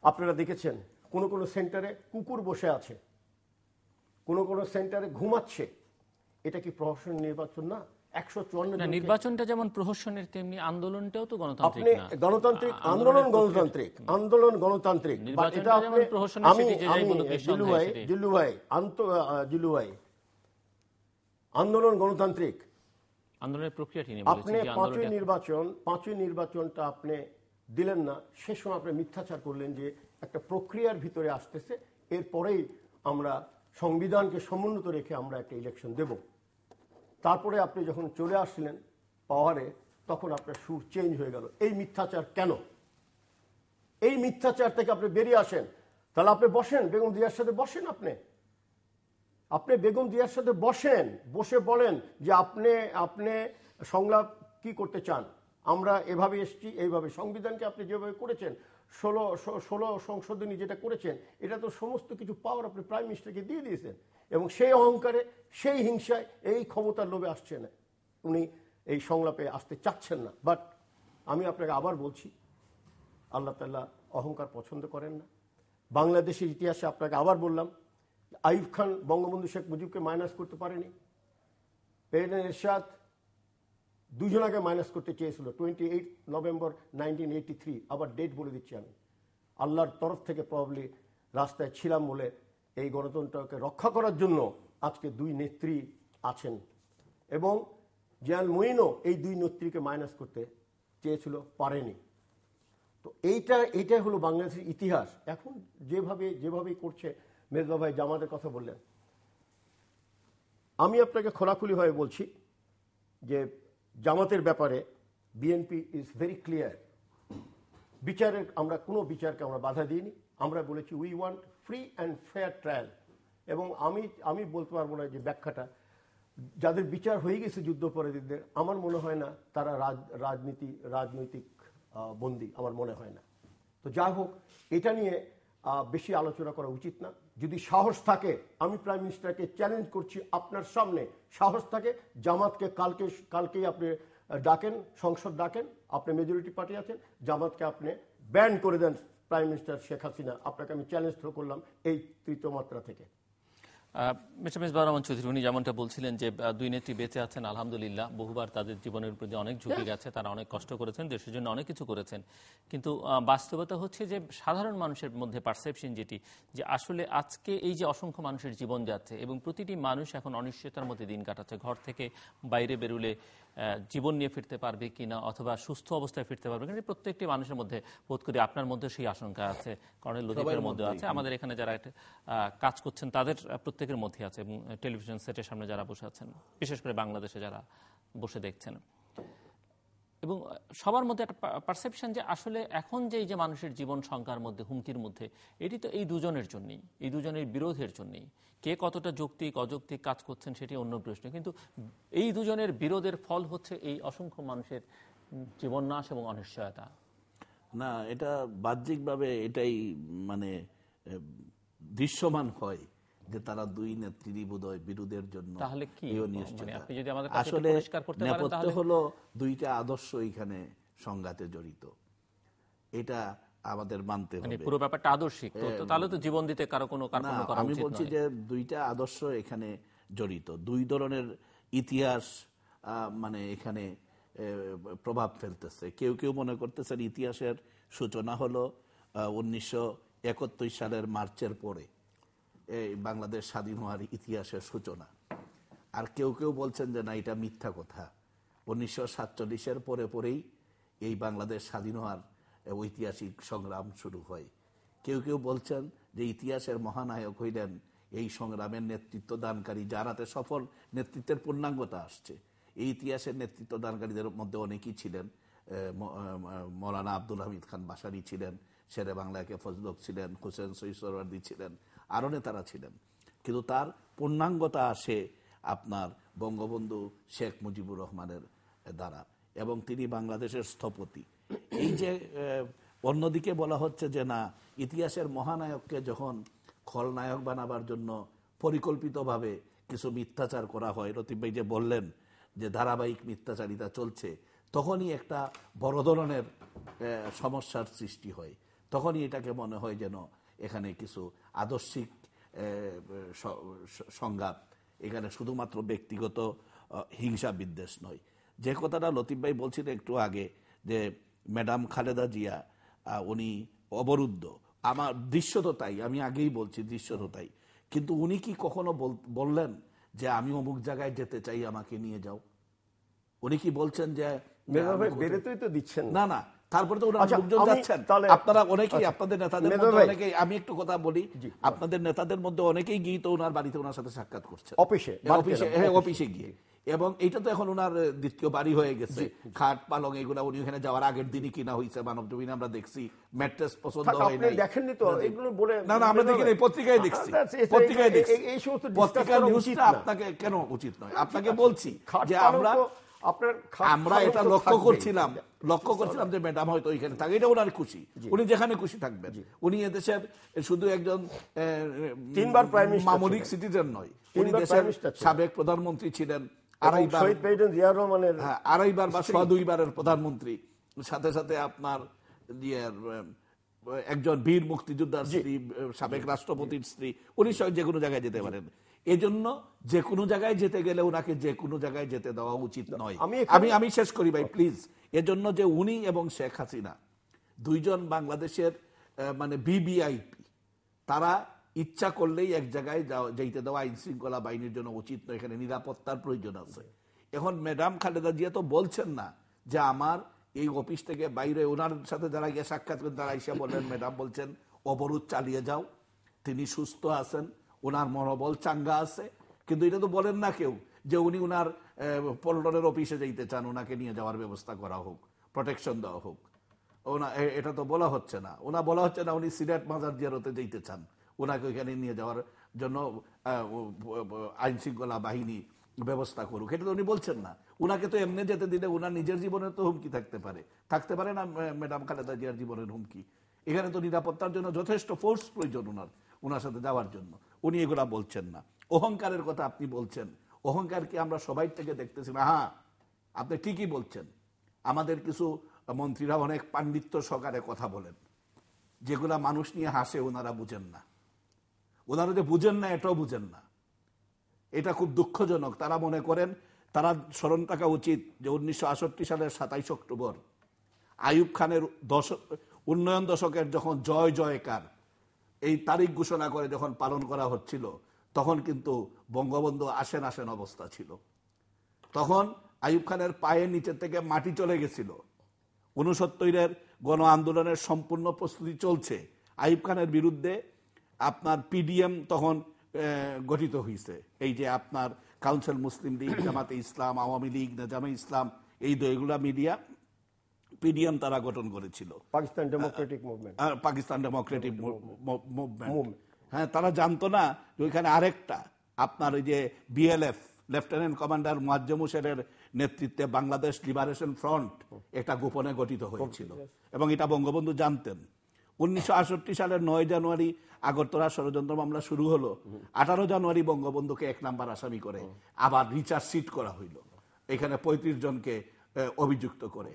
আপনারা দেখেছেন কোন কোন সেন্টারে কুকুর বসে আছে, কোন কোন সেন্টারে ঘুমাচ্ছে। এটা কি প্রহসনের নির্বাচন না? 154 নির্বাচনটা যেমন প্রহসনের তেমনি আন্দোলনটাও তো গণতান্ত্রিক আপনি না। গণতান্ত্রিক আন্দোলন, গণতান্ত্রিক আন্দোলন, গণতান্ত্রিক। নির্বাচনটা যেমন প্রহসনের সেটি যে যাই বলুক নিঃসন্দেহে সেটি। জিল্লু ভাই, আন্দোলন গণতান্ত্রিক। আন্দোলনের প্রক্রিয়াটি নিয়ে আপনি পাঁচই নির্বাচনটা আপনি দিলেন না, সে সময় আপনি মিথ্যাচার করলেন যে একটা প্রক্রিয়ার ভিতরে আসতেছে, এরপরেই আমরা সংবিধানকে সমুন্নত রেখে আমরা একটা ইলেকশন দেব। তারপরে আপনি যখন চলে আসলেন পাওয়ারে, তখন আপনার সুর চেঞ্জ হয়ে গেল। এই মিথ্যাচার কেন? এই মিথ্যাচার থেকে আপনি বেরিয়ে আসেন। তাহলে আপনি বসেন, বেগম জিয়ার সাথে বসেন। আপনি বেগম জিয়ার সাথে বসেন, বসে বলেন যে আপনি সংলাপ কি করতে চান, আমরা এভাবে এসেছি, এইভাবে সংবিধানকে আপনি যেভাবে করেছেন, 16 সংশোধনী যেটা করেছেন, এটা তো সমস্ত কিছু পাওয়ার আপনি প্রাইম মিনিস্টারকে দিয়ে দিয়েছেন। এবং সেই অহংকারে, সেই হিংসায়, এই ক্ষমতার লোভে আসছে না, উনি এই সংলাপে আসতে চাচ্ছেন না। বাট আমি আপনাকে আবার বলছি, আল্লাহ তাআলা অহংকার পছন্দ করেন না। বাংলাদেশের ইতিহাসে আপনাকে আবার বললাম, আইয়ুব খান বঙ্গবন্ধু শেখ মুজিবকে মাইনাস করতে পারেনি। প্রেসিডেন্ট এরশাদ দুজনাকে মাইনাস করতে চেয়েছিল 28 নভেম্বর 1983। আবার ডেট বলে দিচ্ছি আমি, আল্লাহর তরফ থেকে প্রবাবলি রাস্তায় ছিলাম বলে এই গণতন্ত্রকে রক্ষা করার জন্য আজকে দুই নেত্রী আছেন। এবং জিয়াউল মুঈনও এই দুই নেত্রীকে মাইনাস করতে চেয়েছিল, পারেনি। তো এইটাই হলো বাংলাদেশের ইতিহাস। এখন যেভাবে করছে, মেজবা ভাই জামাতের কথা বললেন, আমি আপনাকে খোলাখুলি হয়ে বলছি যে জামাতের ব্যাপারে বিএনপি ইজ ভেরি ক্লিয়ার। আমরা কোনো বিচারকে আমরা বাধা দিইনি। আমরা বলেছি we want free and fair trial. এবং আমি বলতে পারবো না যে ব্যাখ্যাটা, যাদের বিচার হয়ে গেছে যুদ্ধাপরাধীদের, আমার মনে হয় না তারা রাজনৈতিক বন্দী, আমার মনে হয় না। তো যাই হোক, এটা নিয়ে বেশি আলোচনা করা উচিত না। যদি সাহস থাকে, আমি প্রাইম মিনিস্টারকে চ্যালেঞ্জ করছি আপনার সামনে, সাহস থাকে জামাতকে কালকেই আপনি ডাকেন, সংসদ ডাকেন, আপনি মেজরিটি পার্টি আছেন, জামাতকে আপনি ব্যান করে দেন। প্রাইম মিনিস্টার শেখ হাসিনা, আপনাকে আমি চ্যালেঞ্জ থ্রো করলাম এই তৃতীয় মাত্রা থেকে। মিস্টার মিসবাহ রহমান চৌধুরী, উনি যেমনটা বলছিলেন যে দুই নেত্রী বেঁচে আছেন, আলহামদুলিল্লাহ। বহুবার তাদের জীবনের প্রতি অনেক ঝুঁকি গেছে, তারা অনেক কষ্ট করেছেন, দেশের জন্য অনেক কিছু করেছেন। কিন্তু বাস্তবতা হচ্ছে যে সাধারণ মানুষের মধ্যে পারসেপশন যেটি, যে আসলে আজকে এই যে অসংখ্য মানুষের জীবন যাচ্ছে এবং প্রতিটি মানুষ এখন অনিশ্চয়তার মধ্যে দিন কাটাচ্ছে। ঘর থেকে বাইরে বেরুলে জীবন নিয়ে ফিরতে পারবে কিনা, অথবা সুস্থ অবস্থায় ফিরতে পারবে কিনা, প্রত্যেকটি মানুষের মধ্যে বোধ করি আপনার মধ্যে সেই আশঙ্কা আছে, কর্নেল লতিফের মধ্যে আছে, আমাদের এখানে যারা কাজ করছেন তাদের প্রত্যেকের মধ্যে আছে, এবং টেলিভিশন সেটের সামনে যারা বসে আছেন, বিশেষ করে বাংলাদেশে যারা বসে দেখছেন। এবং সবার মধ্যে একটা পারসেপশন যে আসলে এখন যে এই যে মানুষের জীবন সংখ্যার মধ্যে, হুমকির মধ্যে, এটি তো এই দুজনের জন্যই, এই দুজনের বিরোধের জন্যই। কে কতটা যৌক্তিক অযৌক্তিক কাজ করছেন সেটি অন্য প্রশ্ন, কিন্তু এই দুজনের বিরোধের ফল হচ্ছে এই অসংখ্য মানুষের জীবননাশ এবং অনিশ্চয়তা। না, এটা বাহ্যিকভাবে এটাই মানে দৃশ্যমান হয় যে তারা দুই নেত্রী বোধহয় বিরোধের জন্য। তাহলে কি আপনি যদি আমাদের আসলে নেপথ্য হলো দুইটা আদর্শ এখানে সংঘাতে জড়িত, এটা আমাদের মানতে হবে। পুরো ব্যাপারটা আদর্শিক, তাহলে তো জীবন দিতে কারো কোনো আমি বলছি যে দুইটা আদর্শ এখানে জড়িত, দুই ধরনের ইতিহাস মানে এখানে প্রভাব ফেলতেছে। কেউ কেউ মনে করতেছেন ইতিহাসের সূচনা হলো 1971 সালের মার্চের পরে, এই বাংলাদেশ স্বাধীন হওয়ার ইতিহাসের সূচনা। আর কেউ কেউ বলছেন যে না, এটা মিথ্যা কথা, 1947-এর পরেই এই বাংলাদেশ স্বাধীন হওয়ার ঐতিহাসিক সংগ্রাম শুরু হয়। কেউ কেউ বলছেন যে ইতিহাসের মহানায়ক হইলেন এই সংগ্রামের নেতৃত্ব দানকারী, যার হাতে সফল নেতৃত্বের পূর্ণাঙ্গতা আসছে। এই ইতিহাসের নেতৃত্ব দানকারীদের মধ্যে অনেকেই ছিলেন, মৌলানা আব্দুল হামিদ খান বাসারী ছিলেন, শেরে বাংলা কে ফজলক ছিলেন, হোসেন শহীদ সোহরাওয়ার্দী ছিলেন, আরও নেতারা ছিলেন। কিন্তু তার পূর্ণাঙ্গতা আসে আপনার বঙ্গবন্ধু শেখ মুজিবুর রহমানের দ্বারা, এবং তিনি বাংলাদেশের স্থপতি। এই যে অন্যদিকে বলা হচ্ছে যে না, ইতিহাসের মহানায়ককে যখন খলনায়ক বানাবার জন্য পরিকল্পিতভাবে কিছু মিথ্যাচার করা হয়, লতিফ ভাই যে বললেন যে ধারাবাহিক মিথ্যাচারিতা চলছে, তখনই একটা বড় ধরনের সমস্যার সৃষ্টি হয়। তখনই এটাকে মনে হয় যেন এখানে কিছু আদর্শিক সংঘাত, এখানে শুধুমাত্র ব্যক্তিগত হিংসা বিদ্বেষ নয়। যে কথাটা লতিফ ভাই বলছিলেন একটু আগে যে ম্যাডাম খালেদা জিয়া উনি অবরুদ্ধ, আমার দৃশ্য তো তাই, আমি আগেই বলছি দৃশ্য তো তাই, কিন্তু উনি কি কখনো বললেন যে আমি অমুক জায়গায় যেতে চাই, আমাকে নিয়ে যাও? উনি কি বলছেন যে বেরোতেই তো দিচ্ছেন না? না, তারপরে তো ওনার লোকজন যাচ্ছেন। আপনারা অনেকেই, আপনাদের নেতাদের মধ্যে অনেকেই, আমি একটু কথা বলি, আপনাদের নেতাদের মধ্যে অনেকেই গিয়ে তো ওনার বাড়িতে ওনার সাথে সাক্ষাৎ করছেন, অফিসে গিয়ে। এবং এটা তো এখন ওনার দ্বিতীয় বাড়ি হয়ে গেছে। খাট পালং এগুলা উনি ওখানে যাওয়ার আগের দিনই কিনা হয়েছে, মানব জমিনে আমরা দেখছি। ম্যাট্রেস পছন্দ হয় নাই, দেখেননি তো এগুলো বলে? না না, আমরা দেখি নাই, পত্রিকায় দেখছি, পত্রিকায় দেখছি। পত্রিকার নিউজটা আপনাকে কেন উচিত নয়? আপনাকে বলছি যে আমরা এটা লক্ষ্য করছিলাম যে ম্যাডাম হয়তো ওইখানে থাকে, এটা ওনার খুশি, উনি যেখানে খুশি থাকবেন। উনি এদেশের শুধু একজন 3 বার প্রাইম মিনিস্টার, মামলিক সিটিজেন নয়, উনি দেশের সাবেক প্রধানমন্ত্রী ছিলেন, আড়াইবার বা 2বারের প্রধানমন্ত্রী, সাথে সাথে আপনার একজন বীর মুক্তিযোদ্ধার স্ত্রী, সাবেক রাষ্ট্রপতির স্ত্রী, উনি যে কোনো জায়গায় যেতে পারেন। এজন্য যে কোনো জায়গায় যেতে গেলে ওনাকে যে কোনো জায়গায় যেতে দেওয়া উচিত নয়। আমি শেষ করি ভাই প্লিজ। এজন্য যে উনি এবং শেখ হাসিনা দুইজন বাংলাদেশের মানে ভিভিআইপি, তারা ইচ্ছা করলেই এক জায়গায় যাইতে দেওয়া আইন শৃঙ্খলা বাহিনীর জন্য উচিত নয়, এখানে নিরাপত্তার প্রয়োজন আছে। এখন ম্যাডাম খালেদা জিয়া তো বলছেন না যে আমার এই অফিস থেকে বাইরে, ওনার সাথে যারা গিয়ে সাক্ষাৎ করেন তারা এসে বললেন, ম্যাডাম বলছেন অবরোধ চালিয়ে যাও, তিনি সুস্থ আছেন, ওনার মনোবল চাঙ্গা আছে। কিন্তু এটা তো বলেন না কেউ যে উনি ওনার পল্টনের অফিসে যাইতে চান, ওনাকে নিয়ে যাওয়ার ব্যবস্থা করা হোক, প্রোটেকশন দেওয়া হোক, এটা তো বলা হচ্ছে না। বলা হচ্ছে না উনি সিলেট মাজার জিয়ারতে যেতে চান, ওনাকে ওইখানে নিয়ে যাওয়ার জন্য আইন শৃঙ্খলা বাহিনী ব্যবস্থা করুক, এটা তো উনি বলছেন না। উনাকে তো এমনি যেতে দিলে ওনার নিজের জীবনের তো হুমকি থাকতে পারে না ম্যাডাম খালেদা জিয়ার জীবনের হুমকি। এখানে তো নিরাপত্তার জন্য যথেষ্ট ফোর্স প্রয়োজন ওনার সাথে যাওয়ার জন্য, উনি এগুলা বলছেন না। অহংকারের কথা আপনি বলছেন, অহংকার কি আমরা সবাই থেকে দেখতেছি না? হ্যাঁ, আপনি ঠিকই বলছেন, আমাদের কিছু মন্ত্রীরা অনেক পাণ্ডিত্য সহকারে কথা বলেন, যেগুলা মানুষ নিয়ে হাসে, ওনারা বুঝেন না। ওনারা যে বুঝেন না এটাও বুঝেন না, এটা খুব দুঃখজনক। তারা মনে করেন, তারা স্মরণ রাখা উচিত যে 1968 সালের 27 অক্টোবর আইয়ুব খানের উন্নয়ন দশকের যখন জয় জয়কার এই তারিখ ঘোষণা করে যখন পালন করা হচ্ছিল, তখন কিন্তু বঙ্গবন্ধু আসেন অবস্থা ছিল। তখন আইয়ুব খানের পায়ের নিচে থেকে মাটি চলে গেছিল। 69-এর গণ আন্দোলনের সম্পূর্ণ প্রস্তুতি চলছে। আইয়ুব খানের বিরুদ্ধে আপনার পিডিএম তখন গঠিত হয়েছে, এই যে আপনার কাউন্সিল মুসলিম লীগ, জামাতে ইসলাম, আওয়ামী লীগ, নেজামে ইসলাম, এই দলগুলা মিডিয়া পিডিএম তারা গঠন করেছিল, পাকিস্তান ডেমোক্রেটিক মুভমেন্ট। হ্যাঁ, তারা জানতো না যে ওইখানে আরেকটা আপনার ওই যে বিএলএফ, লেফটেন্যান্ট কমান্ডার মুয়াজ্জেম হোসেনের নেতৃত্বে বাংলাদেশ লিবারেশন ফ্রন্ট একটা গোপনে গঠিত হয়েছিল, এবং এটা বঙ্গবন্ধু জানতেন। 1968 সালের 9 জানুয়ারি আগরতলা ষড়যন্ত্র মামলা শুরু হলো। 18 জানুয়ারি বঙ্গবন্ধুকে 1 নাম্বার আসামি করে আবার রিচার্জ সিট করা হইল, এখানে 35 জনকে অভিযুক্ত করে।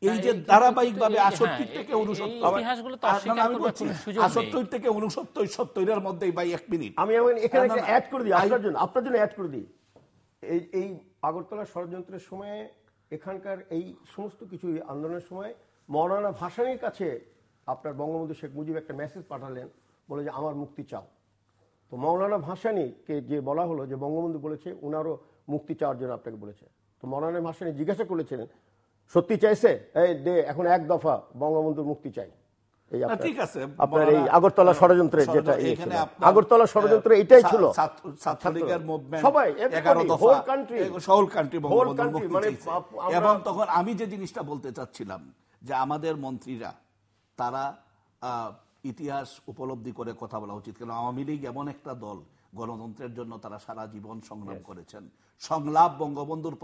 এই যে ধারাবাহিকভাবে 68 থেকে 69 থেকে 69-70-এর মধ্যেই ভাই 1 মিনিট আমি এখানে অ্যাড করে দিই, আপনার জন্য অ্যাড করে দিই। এই আগরতলা ষড়যন্ত্রের সময়ে এখানকার এই সমস্ত কিছু আন্দোলনের সময় মওলানা ভাসানীর কাছে আপনার বঙ্গবন্ধু শেখ মুজিব একটা মেসেজ পাঠালেন, বলে যে আমার মুক্তি চাও। তো মওলানা ভাসানীকে যে বলা হলো যে বঙ্গবন্ধু বলেছে উনারও মুক্তি চাওয়ার জন্য আপনাকে বলেছে। তো মওলানা ভাসানী জিজ্ঞাসা করেছিলেন, সত্যি চাইছে? এই দে এখন 1 দফা বঙ্গবন্ধুর মুক্তি চাই। ঠিক আছে, আপনার এই আগরতলা ষড়যন্ত্রে যেটা আগরতলা ষড়যন্ত্র এটাই ছিল, ছাত্রলীগের মুভমেন্ট সবাই 11 দফা, হোল কান্ট্রি বঙ্গবন্ধুর মুক্তি চাইছে। এবং তখন আমি যে জিনিসটা বলতে চাচ্ছিলাম যে আমাদের মন্ত্রীরা তারা ইতিহাস উপলব্ধি করে কথা বলা উচিত। কেন আওয়ামী লীগ এমন একটা দল, গণতন্ত্রের জন্য তারা সারা জীবন সংগ্রাম করেছেন। সংলাপ বঙ্গবন্ধুর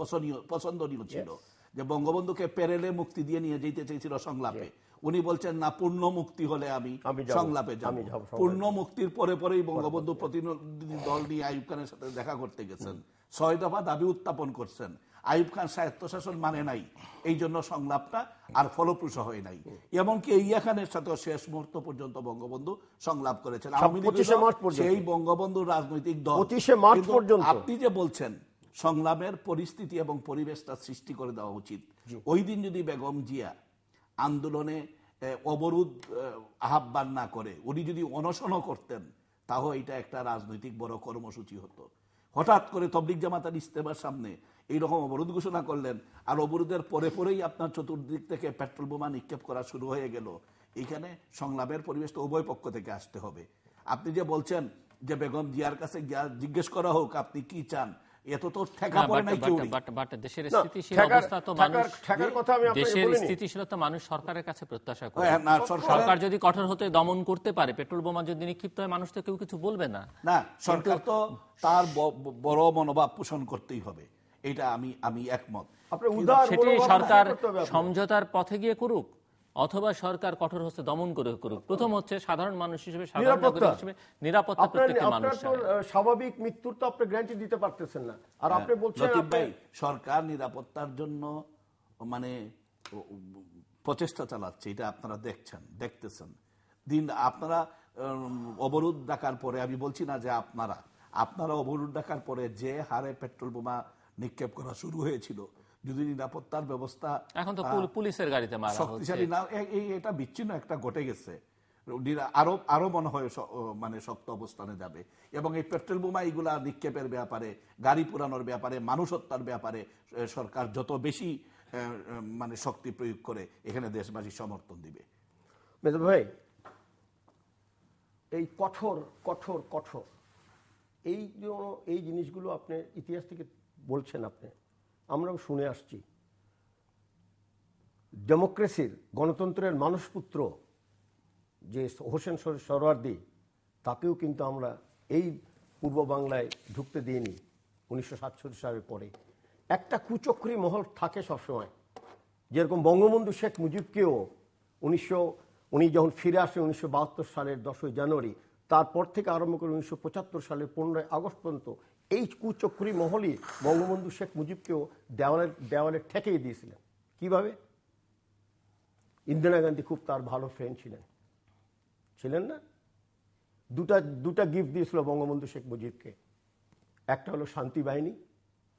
পছন্দনীয় ছিল, যে বঙ্গবন্ধুকে পেরেলে মুক্তি দিয়ে নিয়ে যেতে চেয়েছিল সংলাপে। উনি বলছেন না, পূর্ণ মুক্তি হলে আমি সংলাপে যাব। পূর্ণ মুক্তির পরেই বঙ্গবন্ধু প্রতিনিধি দল নিয়ে আইয়ুব খানের সাথে দেখা করতে গেছেন, 6 দফা দাবি উত্থাপন করছেন। আইয়ুব খান স্বায়ত্তশাসন মানে নাই, এই জন্য সংলাপটা আর ফলপ্রসূ হয় নাই। এমনকি ইয়া খানের সাথে শেষ মুহূর্ত পর্যন্ত বঙ্গবন্ধু সংলাপ করেছেন। সেই বঙ্গবন্ধুর রাজনৈতিক দল 25 মার্চ পর্যন্ত। আপনি যে বলছেন সংলাপের পরিস্থিতি এবং পরিবেশটা সৃষ্টি করে দেওয়া উচিত, ওই দিন যদি বেগম জিয়া আন্দোলনে অবরোধ আহ্বান না করে উনি যদি অনশনও করতেন, তাও এটা একটা রাজনৈতিক বড় কর্মসূচি হতো। হঠাৎ করে তবলিগ জামাতের ইস্তেমার সামনে এইরকম অবরোধ ঘোষণা করলেন, আর অবরোধের পরেই আপনার চতুর্দিক থেকে পেট্রোল বোমা নিক্ষেপ করা শুরু হয়ে গেল। এখানে সংলাপের পরিবেশটা উভয় পক্ষ থেকে আসতে হবে। আপনি যে বলছেন যে বেগম জিয়ার কাছে জিজ্ঞেস করা হোক আপনি কি চান, এত তো ঠেকা পড়ে নাই কেউ। দেশের স্থিতিশীল অবস্থা তো মানুষ, দেশের স্থিতিশীলতা মানুষ সরকারের কাছে প্রত্যাশা করে। সরকার যদি কঠোর হতে দমন করতে পারে, পেট্রোল বোমা যদি নিক্ষিপ্ত হয়, মানুষ তো কেউ কিছু বলবে না। না, সরকার তো তার বড় মনোভাব পোষণ করতেই হবে, এটা আমি একমত। সেটি সরকার সমঝোতার পথে গিয়ে করুক, অথবা সরকার কঠোর হস্তে দমন করে করুক। প্রথম হচ্ছে সাধারণ মানুষ হিসেবে, সাধারণ নাগরিক হিসেবে নিরাপত্তা প্রত্যেকটা মানুষ চায়। স্বাভাবিক মৃত্যুর তো আপনি গ্যারান্টি দিতে পারতেছেন না, আর আপনি বলছেন সরকার নিরাপত্তার জন্য মানে প্রচেষ্টা চালাচ্ছে, এটা আপনারা দেখতেছেন দিন। আপনারা অবরোধ ডাকার পরে, আমি বলছি না যে আপনারা অবরোধ ডাকার পরে যে হারে পেট্রোল বোমা নিক্ষেপ করা শুরু হয়েছিল, যদি নিরাপত্তার ব্যবস্থা এখন তো পুলিশের গাড়িতে মারা হচ্ছে, শক্তিশালী না, এটা বিচ্ছিন্ন একটা ঘটে গেছে, আরো মনে হয় মানে শক্ত অবস্থানে যাবে। এবং এই পেট্রোল বোমা এইগুলা নিক্ষেপের ব্যাপারে, গাড়ি পোড়ানোর ব্যাপারে, মানুষ হত্যার ব্যাপারে সরকার যত বেশি মানে শক্তি প্রয়োগ করে, এখানে দেশবাসী সমর্থন দিবে। মেজর ভাই, এই কঠোর কঠোর কঠোর এই জিনিসগুলো আপনি ইতিহাস থেকে বলছেন, আমরাও শুনে আসছি। ডেমোক্রেসির, গণতন্ত্রের মানুষপুত্র যে হোসেন সোহরাওয়ার্দী, তাকেও কিন্তু আমরা এই পূর্ব বাংলায় ঢুকতে দিইনি 1947 সালের পরে। একটা কুচক্রী মহল থাকে সবসময়, যেরকম বঙ্গবন্ধু শেখ মুজিবকেও উনি যখন ফিরে আসে 1972 সালের 10ই জানুয়ারি, তারপর থেকে আরম্ভ করে 1975 সালের 15ই আগস্ট পর্যন্ত এই কুচক্রী মহলই বঙ্গবন্ধু শেখ মুজিবকেও দেওয়ালে ঠেকিয়ে দিয়েছিলেন। কিভাবে? ইন্দিরা গান্ধী খুব তার ভালো ফ্রেন্ড ছিলেন না? দুটা গিফট দিয়েছিল বঙ্গবন্ধু শেখ মুজিবকে। একটা হলো শান্তি বাহিনী,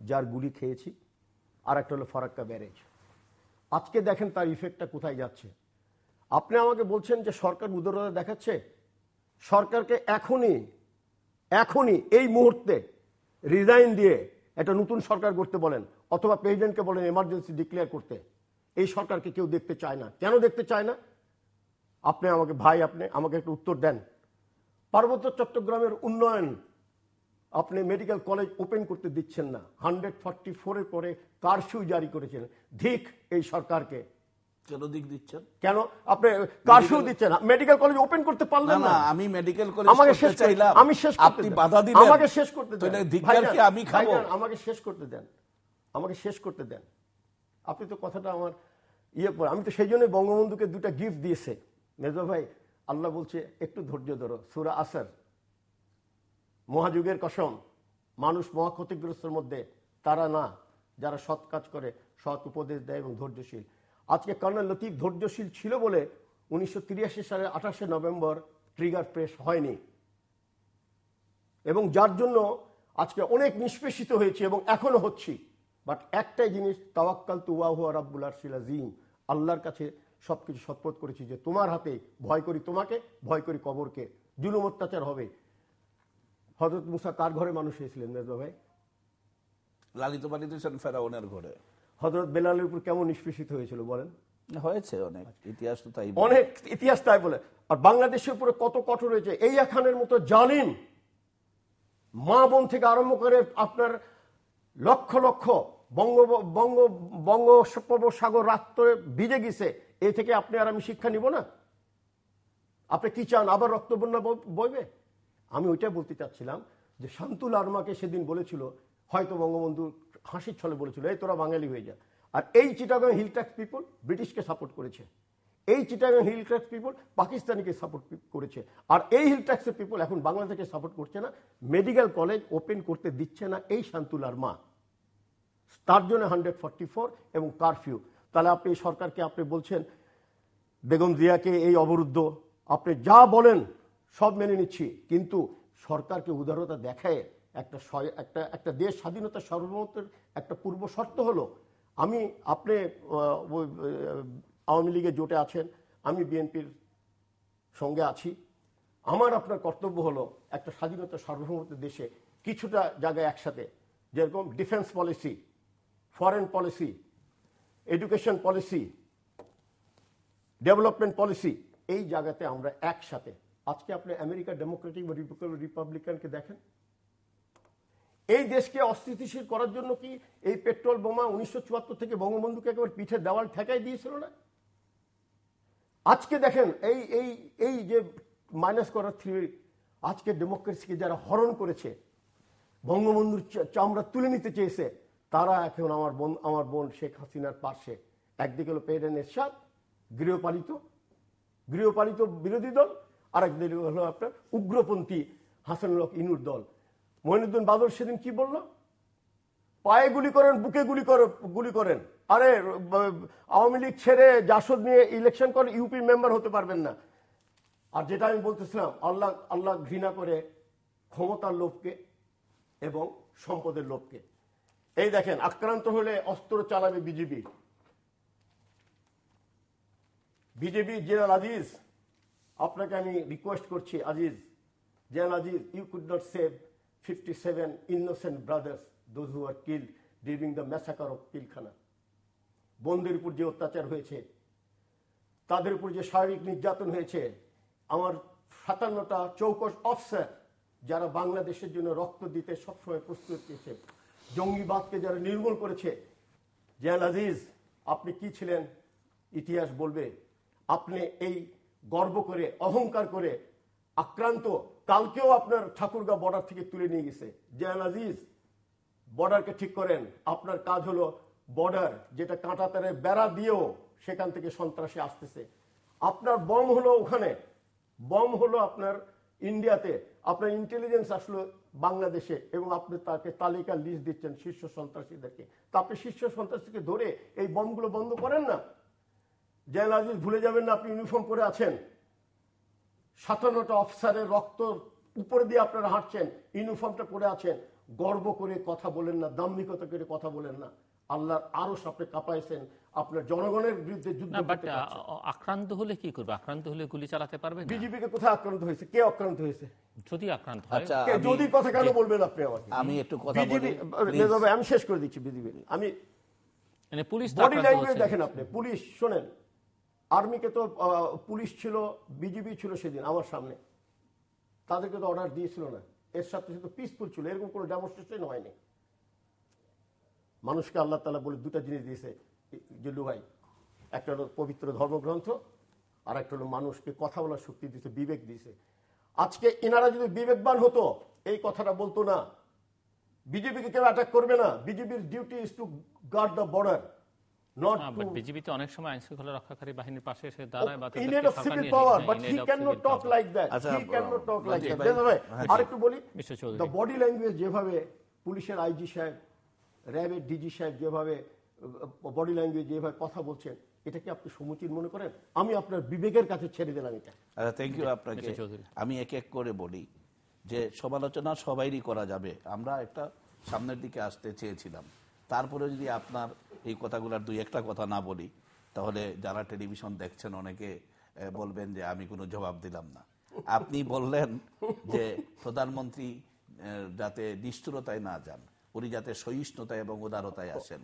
যার গুলি খেয়েছি, আর একটা হলো ফারাক্কা ব্যারেজ। আজকে দেখেন তার ইফেক্টটা কোথায় যাচ্ছে। আপনি আমাকে বলছেন যে সরকার উদারতা দেখাচ্ছে। সরকারকে এখনই এই মুহূর্তে রিজাইন দিয়ে একটা নতুন সরকার করতে বলেন, অথবা প্রেসিডেন্টকে বলেন এমার্জেন্সি ডিক্লেয়ার করতে। এই সরকারকে কেউ দেখতে চায় না। কেন দেখতে চায় না? আপনি আমাকে একটু উত্তর দেন। পার্বত্য চট্টগ্রামের উন্নয়ন, আপনি মেডিকেল কলেজ ওপেন করতে দিচ্ছেন না। 144-এর পরে কারফিউ জারি করেছেন। ধিক এই সরকারকে। কেন দিক দিচ্ছেন? কেন আপনি কারফিউ দিচ্ছেন? মেডিকেল কলেজ ওপেন করতে পারলেন না। আমি মেডিকেল কলেজ করতে চাইলাম, আপনি বাধা দিলেন। আমাকে শেষ করতে দেন। ধিক্কারকে আমি খাবো? আমাকে শেষ করতে দেন। আপনি তো কথাটা আমার আমি তো সেই জন্যই বঙ্গবন্ধুকে দুটা গিফট দিয়েছে। মেজর ভাই, আল্লাহ বলছে একটু ধৈর্য ধরো। সূরা আসর, মহাযুগের কসম, মানুষ মহা ক্ষতিগ্রস্তের মধ্যে তারা না যারা সৎ কাজ করে, সৎ উপদেশ দেয় এবং ধৈর্যশীল। আজকে কর্নেল লতিফ ধৈর্যশীল ছিল বলে 1983 সালের 28শে নভেম্বর ট্রিগার প্রেস হয়নি, এবং যার জন্য আজকে অনেক নিষ্পেষিত হয়েছে এবং এখনো হচ্ছি। বাট একটাই জিনিস, তাওয়াক্কালতু ওয়া রাব্বুল আরশিল আযীম, আল্লাহর কাছে সবকিছু শপথ করেছি যে তোমার হাতে ভয় করি, তোমাকে ভয় করি কবরকে। জুলুম অত্যাচার হবে। হযরত মুসা কার ঘরে মানুষ হয়েছিলেন মেজর ভাই? লালিত পালিত ছিলেন ফেরাউনের ঘরে। হযরত বেলালের উপর কেমন নিষ্পেষিত হয়েছিল বলেন? হয়েছে অনেক, ইতিহাস তো তাই, অনেক ইতিহাস তাই বলে। আর বাংলাদেশের উপরে কত কঠোর হয়েছে। এই খানের মতো জালিম, মা বোন থেকে আরম্ভ করে আপনার লক্ষ লক্ষ বঙ্গোপসাগর রাত্রে ভিজে গেছে। এ থেকে আপনি আর আমি শিক্ষা নিব না? আপনি কি চান আবার রক্তবন্যা বইবে? আমি ওইটা বলতে চাচ্ছিলাম যে শান্তুল আরমাকে সেদিন বলেছিল, হয়তো বঙ্গবন্ধু হাসির ছলে বলেছিল, এই তোরা বাঙালি হয়ে যা। আর এই চিটাগাং হিল ট্যাক্স পিপল ব্রিটিশকে সাপোর্ট করেছে। এই চিটাগাং হিল ট্যাক্স পিপল পাকিস্তানিকে সাপোর্ট করেছে। আর এই হিল ট্যাক্সের পিপল এখন বাংলাদেশকে সাপোর্ট করছে না, মেডিকেল কলেজ ওপেন করতে দিচ্ছে না এই শান্তুল আরমা। তার জন্য 144 এবং কারফিউ। তাহলে আপনি এই সরকারকে আপনি বলছেন বেগম জিয়াকে এই অবরুদ্ধ, আপনি যা বলেন সব মেনে নিচ্ছি, কিন্তু সরকারকে উদারতা দেখায় একটা দেশ স্বাধীনতা সার্বভৌমত্বের একটা পূর্ব শর্ত হলো আপনি আওয়ামী লীগের জোটে আছেন, আমি বিএনপির সঙ্গে আছি, আমার আপনার কর্তব্য হলো একটা স্বাধীনতা সার্বভৌমত্বের দেশে কিছুটা জায়গায় একসাথে, যেরকম defence policy, foreign policy, education policy, development policy, এই জায়গাতে আমরা একসাথে। আজকে আপনি আমেরিকা ডেমোক্রেটিক বা রিপাবলিকানকে দেখেন, এই দেশকে অস্থিতিশীল করার জন্য কি এই পেট্রোল বোমা 1974 থেকে বঙ্গবন্ধুকে একেবারে পিঠে দেওয়াল ঠেকাই দিয়েছিল না? আজকে দেখেন এই এই এই যে মাইনাস করার থিওরি, আজকে ডেমোক্রেসিকে যারা হরণ করেছে, বঙ্গবন্ধুর চামড়া তুলে নিতে চেয়েছে, তারা এখন আমার বোন শেখ হাসিনার পাশে। একদিকে হলো পেরেন এরশাদ, গৃহপালিত বিরোধী দল, আর একদিকে হলো আপনার উগ্রপন্থী হাসানুল হক ইনুর দল। মঈনুদ্দিন বাদল সেদিন কি বলল? পায়ে গুলি করেন, বুকে গুলি করেন, আরে আওয়ামী লীগ ছেড়ে জাসদ নিয়ে ইলেকশন করে ইউপি মেম্বার হতে পারবেন না। আর যেটা আমি বলতেছিলাম, আল্লাহ ঘৃণা করে ক্ষমতার লোভকে এবং সম্পদের লোভকে। এই দেখেন, আক্রান্ত হলে অস্ত্র চালাবে বিজেপি। জেনারেল আজিজ, আপনাকে আমি রিকোয়েস্ট করছি, general Aziz, you could not save 57 innocent brothers, those who were killed during the massacre of Pilkhana. বন্ধুদের উপর যে অত্যাচার হয়েছে, তাদের উপর যে শারীরিক নির্যাতন হয়েছে, আমার 57টা চৌকস অফিসার যারা বাংলাদেশের জন্য রক্ত দিতে সবসময় প্রস্তুত ছিলেছে, জঙ্গিবাদকে যারা নির্মূল করেছে। জেনারেল আজিজ, আপনি কি ছিলেন ইতিহাস বলবে। আপনি এই গর্ব করে, অহংকার করে আক্রান্ত, কালকেও আপনার ঠাকুরগাঁও বর্ডার থেকে তুলে নিয়ে গেছে। জেনারেল আজিজ, বর্ডারকে ঠিক করেন। আপনার কাজ হলো বর্ডার, যেটা কাঁটাতারে বেড়া দিয়েও সেখান থেকে সন্ত্রাসী আসতেছে। আপনার বম হলো ওখানে, বম হলো আপনার ইন্ডিয়াতে, আপনার ইন্টেলিজেন্স আসলো বাংলাদেশে, এবং আপনি তাকে তালিকা লিস্ট দিচ্ছেন শীর্ষ সন্ত্রাসীদেরকে। তা আপনি শীর্ষ সন্ত্রাসীকে ধরে এই বমগুলো বন্ধ করেন না। জেনারেল আজিজ, ভুলে যাবেন না আপনি ইউনিফর্ম পরে আছেন, 57টা অফিসারের রক্ত উপরে দিয়ে আপনারা হাঁটছেন, ইউনিফর্মটা পরে আছেন। গর্ব করে কথা বলেন না, দাম্ভিকতা করে কথা বলেন না। আল্লাহর আরশ আপনি কাঁপাইছেন, আপনার জনগণের বিরুদ্ধে যুদ্ধ করতে চাচ্ছেন। আক্রান্ত হলে কি করবে? আক্রান্ত হলে গুলি চালাতে পারবে না। বিজেপিকে কোথায় আক্রান্ত হয়েছে? কে আক্রান্ত হয়েছে? যদি আক্রান্ত হয়, যদি কথা কেন বলবেন আপনি আমাকে? আমি একটু কথা বলি, আমি শেষ করে দিচ্ছি। বিজেপি, আমি পুলিশ বডি ল্যাঙ্গুয়েজ দেখেন আপনি। পুলিশ, শোনেন, আর্মিকে তো পুলিশ ছিল, বিজেপি ছিল সেদিন আমার সামনে, তাদেরকে তো অর্ডার দিয়েছিল না। এর সাথে সাথে পিসফুল ছিল, এরকম কোনো ডেমনস্ট্রেশন হয়নি। মানুষকে আল্লাহ তাআলা বলে দুটা জিনিস দিয়েছে জিল্লু ভাই, একটা হলো পবিত্র ধর্মগ্রন্থ, আর একটা হলো মানুষকে কথা বলার শক্তি দিয়েছে, বিবেক দিয়েছে। আজকে এনারা যদি বিবেকবান হতো এই কথাটা বলতো না। বিজেপিকে কেউ অ্যাটাক করবে না। বিজেপির duty is to guard the border, not to. BJP তো অনেক সময় আইন শৃঙ্খলা রক্ষাকারী বাহিনীর পাশে এসে দাঁড়ায়, বা in of civil power, but he can not talk like that. He can not talk like that. আরেকটু বলি, দ্য বডি ল্যাঙ্গুয়েজ যেভাবে পুলিশের আইজি সাহেব, র্যাবের ডিজি সাহেব যেভাবে বডি ল্যাঙ্গুয়েজ যেভাবে কথা বলছেন, এটা কি আপনি সমুচিত মনে করেন? আমি আপনার বিবেকের কাছে ছেড়ে দিলাম এটা। থ্যাংক ইউ আপনাকে। আমি এক এক করে বলি যে সমালোচনা সবাইরই করা যাবে, আমরা একটা সামনের দিকে আসতে চেয়েছিলাম। তারপরে যদি আপনার এই কথাগুলোর দুই একটা কথা না বলি, তাহলে যারা টেলিভিশন দেখছেন অনেকে বলবেন যে আমি কোনো জবাব দিলাম না। আপনি বললেন যে প্রধানমন্ত্রী যাতে নিষ্ঠুরতায় না যান, উনি যাতে সহিষ্ণুতা এবং উদারতায় আসেন।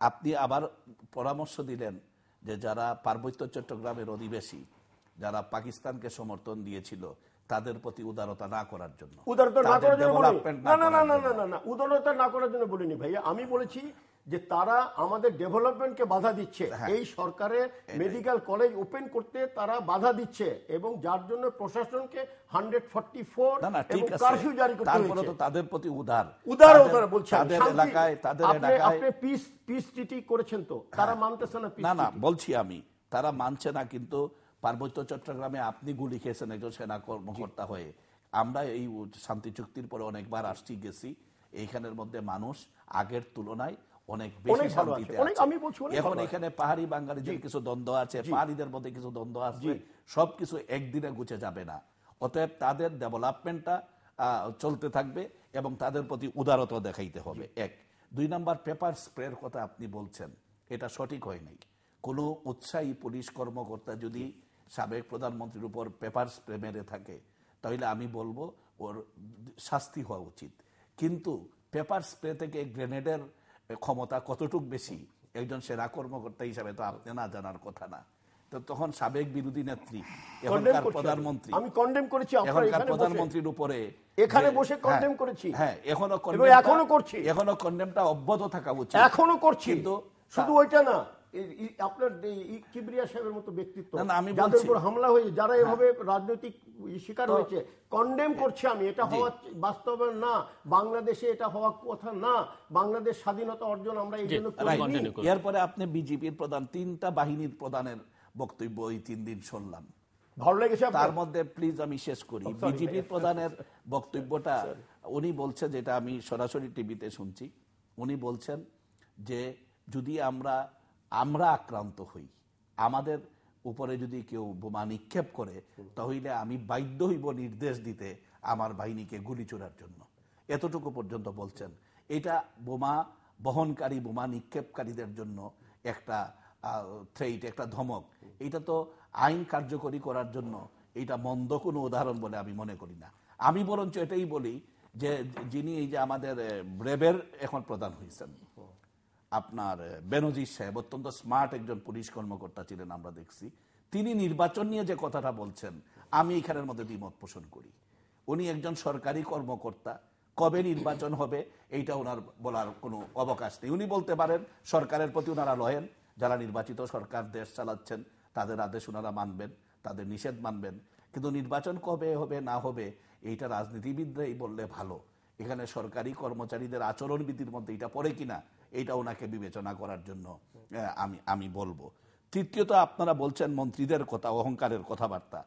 আপনি আবার পরামর্শ দিলেন যে যারা পার্বত্য চট্টগ্রামের অধিবাসী, যারা পাকিস্তানকে সমর্থন দিয়েছিল, তাদের প্রতি উদারতা না করার জন্য। উদারতা না করার জন্য বলিনি, না, উদারতা না করার জন্য বলিনি ভাইয়া। আমি বলেছি যে তারা আমাদের ডেভেলপমেন্টকে বাধা দিচ্ছে। এই সরকারের মেডিকেল কলেজ ওপেন করতে তারা বাধা দিচ্ছে, এবং যার জন্য প্রশাসনকে 144 এবং কারফিউ জারি করতে হয়েছে। তারপরে তো তাদের প্রতি উদারতা বলছেন। তাদের এলাকায় আপনি পিস ট্রিটি করেছেন তো, তারা মানতেছে না। না, বলছি আমি, তারা মানছে না, কিন্তু পার্বত্য চট্টগ্রামে আপনি গুলি খেয়েছেন একজন সেনা কর্মকর্তা হয়ে। আমরা এই শান্তি চুক্তির পরে অনেকবার আসছি, গেছি, এইখানের মধ্যে মানুষ আগের তুলনায় অনেক বেশি অনেক ভালো শান্তিতে আছে, অনেক, আছে। আমি বলছি অনেক এখন ভালো আছে। এখানে পাহাড়ি বাঙালিদের কিছু দ্বন্দ্ব আছে, পাহাড়িদের মধ্যে কিছু দ্বন্দ্ব আছে, সবকিছু একদিনে গুছে যাবে না। অতএব তাদের ডেভেলপমেন্টটা চলতে থাকবে এবং তাদের প্রতি উদারতা দেখাইতে হবে। এক। 2 নাম্বার, পেপার স্প্রের কথা আপনি বলছেন, এটা সঠিক হয় নাই। কোনো উৎসাহী পুলিশ কর্মকর্তা যদি সাবেক প্রধানমন্ত্রীর উপর পেপার স্প্রে মেরে থাকে তাহলে আমি বলবো ওর শাস্তি হওয়া উচিত। কিন্তু পেপার স্প্রে থেকে গ্রেনেডের ক্ষমতা কতটুক বেশি একজন সেনা কর্মকর্তা হিসাবে তো আপনি না জানার কথা না। তো তখন সাবেক বিরোধী নেত্রী এখনকার প্রধানমন্ত্রী, আমি কন্ডেম করেছি, এখনকার প্রধানমন্ত্রীর উপরে এখানে বসে কন্ডেম করেছি। হ্যাঁ, এখনো করছি, এখনো কন্ডেমটা অব্যাহত থাকা উচিত, এখনো করছি। কিন্তু শুধু ওইটা না, আপনার কিবরিয়া সাহেবের মতো ব্যক্তিত্ব আমি যাদের উপর হামলা হয়েছে, যারা এভাবে রাজনৈতিক শিকার হয়েছে, কন্ডেম করছি আমি। এটা হওয়া বাস্তবে না, বাংলাদেশে এটা হওয়ার কথা না। বাংলাদেশ স্বাধীনতা অর্জন আমরা এই জন্য করিনি। এরপরে আপনি বিজেপির প্রধান, 3টা বাহিনীর প্রধানের বক্তব্য এই 3 দিন শুনলাম, ভালো লেগেছে। তার মধ্যে প্লিজ আমি শেষ করি। বিজেপির প্রধানের বক্তব্যটা উনি বলছে, যেটা আমি সরাসরি টিভিতে শুনছি, উনি বলছেন যে যদি আমরা আক্রান্ত হই, আমাদের উপরে যদি কেউ বোমা নিক্ষেপ করে, তাহলে আমি বাধ্য হইব নির্দেশ দিতে আমার বাহিনীকে গুলি ছোড়ার জন্য। এতটুকু পর্যন্ত বলছেন। এটা বোমা বহনকারী, বোমা নিক্ষেপকারীদের জন্য একটা থ্রেট, একটা ধমক। এটা তো আইন কার্যকরী করার জন্য এটা মন্দ কোনো উদাহরণ বলে আমি মনে করি না। আমি বরঞ্চ এটাই বলি যে যিনি এই যে আমাদের র্যাবের এখন প্রধান হয়েছেন, আপনার বেনজির সাহেব, অত্যন্ত স্মার্ট একজন পুলিশ কর্মকর্তা ছিলেন, আমরা দেখছি। তিনি নির্বাচন নিয়ে যে কথাটা বলছেন, আমি এখানের মধ্যে দ্বিমত পোষণ করি। উনি একজন সরকারি কর্মকর্তা, কবে নির্বাচন হবে এইটা ওনার বলার কোনো অবকাশ নেই। উনি বলতে পারেন সরকারের প্রতি ওনারা লয়েন, যারা নির্বাচিত সরকার দেশ চালাচ্ছেন তাদের আদেশ ওনারা মানবেন, তাদের নিষেধ মানবেন। কিন্তু নির্বাচন কবে হবে না হবে এইটা রাজনীতিবিদরাই বললে ভালো। এখানে সরকারি কর্মচারীদের আচরণবিধির মধ্যে এটা পড়ে কিনা এইটা ওনাকে বিবেচনা করার জন্য আমি বলবো। তৃতীয়ত, আপনারা বলছেন মন্ত্রীদের কথা, অহংকারের কথাবার্তা।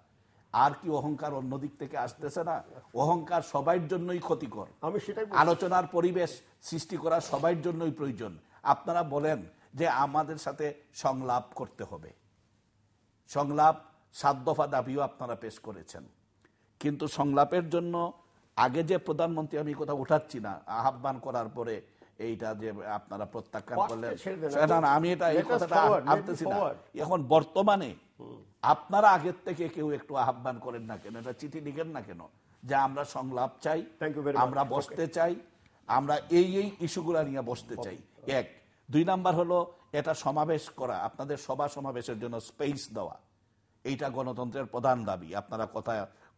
আর কি অহংকার অন্য দিক থেকে আসতেছে না? অহংকার সবার জন্যই ক্ষতিকর। আমি সেটাই আলোচনার পরিবেশ সৃষ্টি করা সবার জন্যই প্রয়োজন। আপনারা বলেন যে আমাদের সাথে সংলাপ করতে হবে, সংলাপ 7 দফা দাবিও আপনারা পেশ করেছেন। কিন্তু সংলাপের জন্য আগে যে প্রধানমন্ত্রী, আমি কথা উঠাচ্ছি না, আহ্বান করার পরে এইটা যে আপনারা প্রত্যাখ্যান করলেন, না, আমি এটা এই কথাটা আনতেছি না। এখন বর্তমানে আপনারা আগের থেকে কেউ একটু আহ্বান করেন না কেন, এটা চিঠি লিখেন না কেন যে আমরা সংলাপ চাই, আমরা বসতে চাই, আমরা এই ইস্যুগুলা নিয়ে বসতে চাই। 1। 2 নাম্বার হলো এটা সমাবেশ করা, আপনাদের সভা সমাবেশের জন্য স্পেস দেওয়া, এইটা গণতন্ত্রের প্রধান দাবি। আপনারা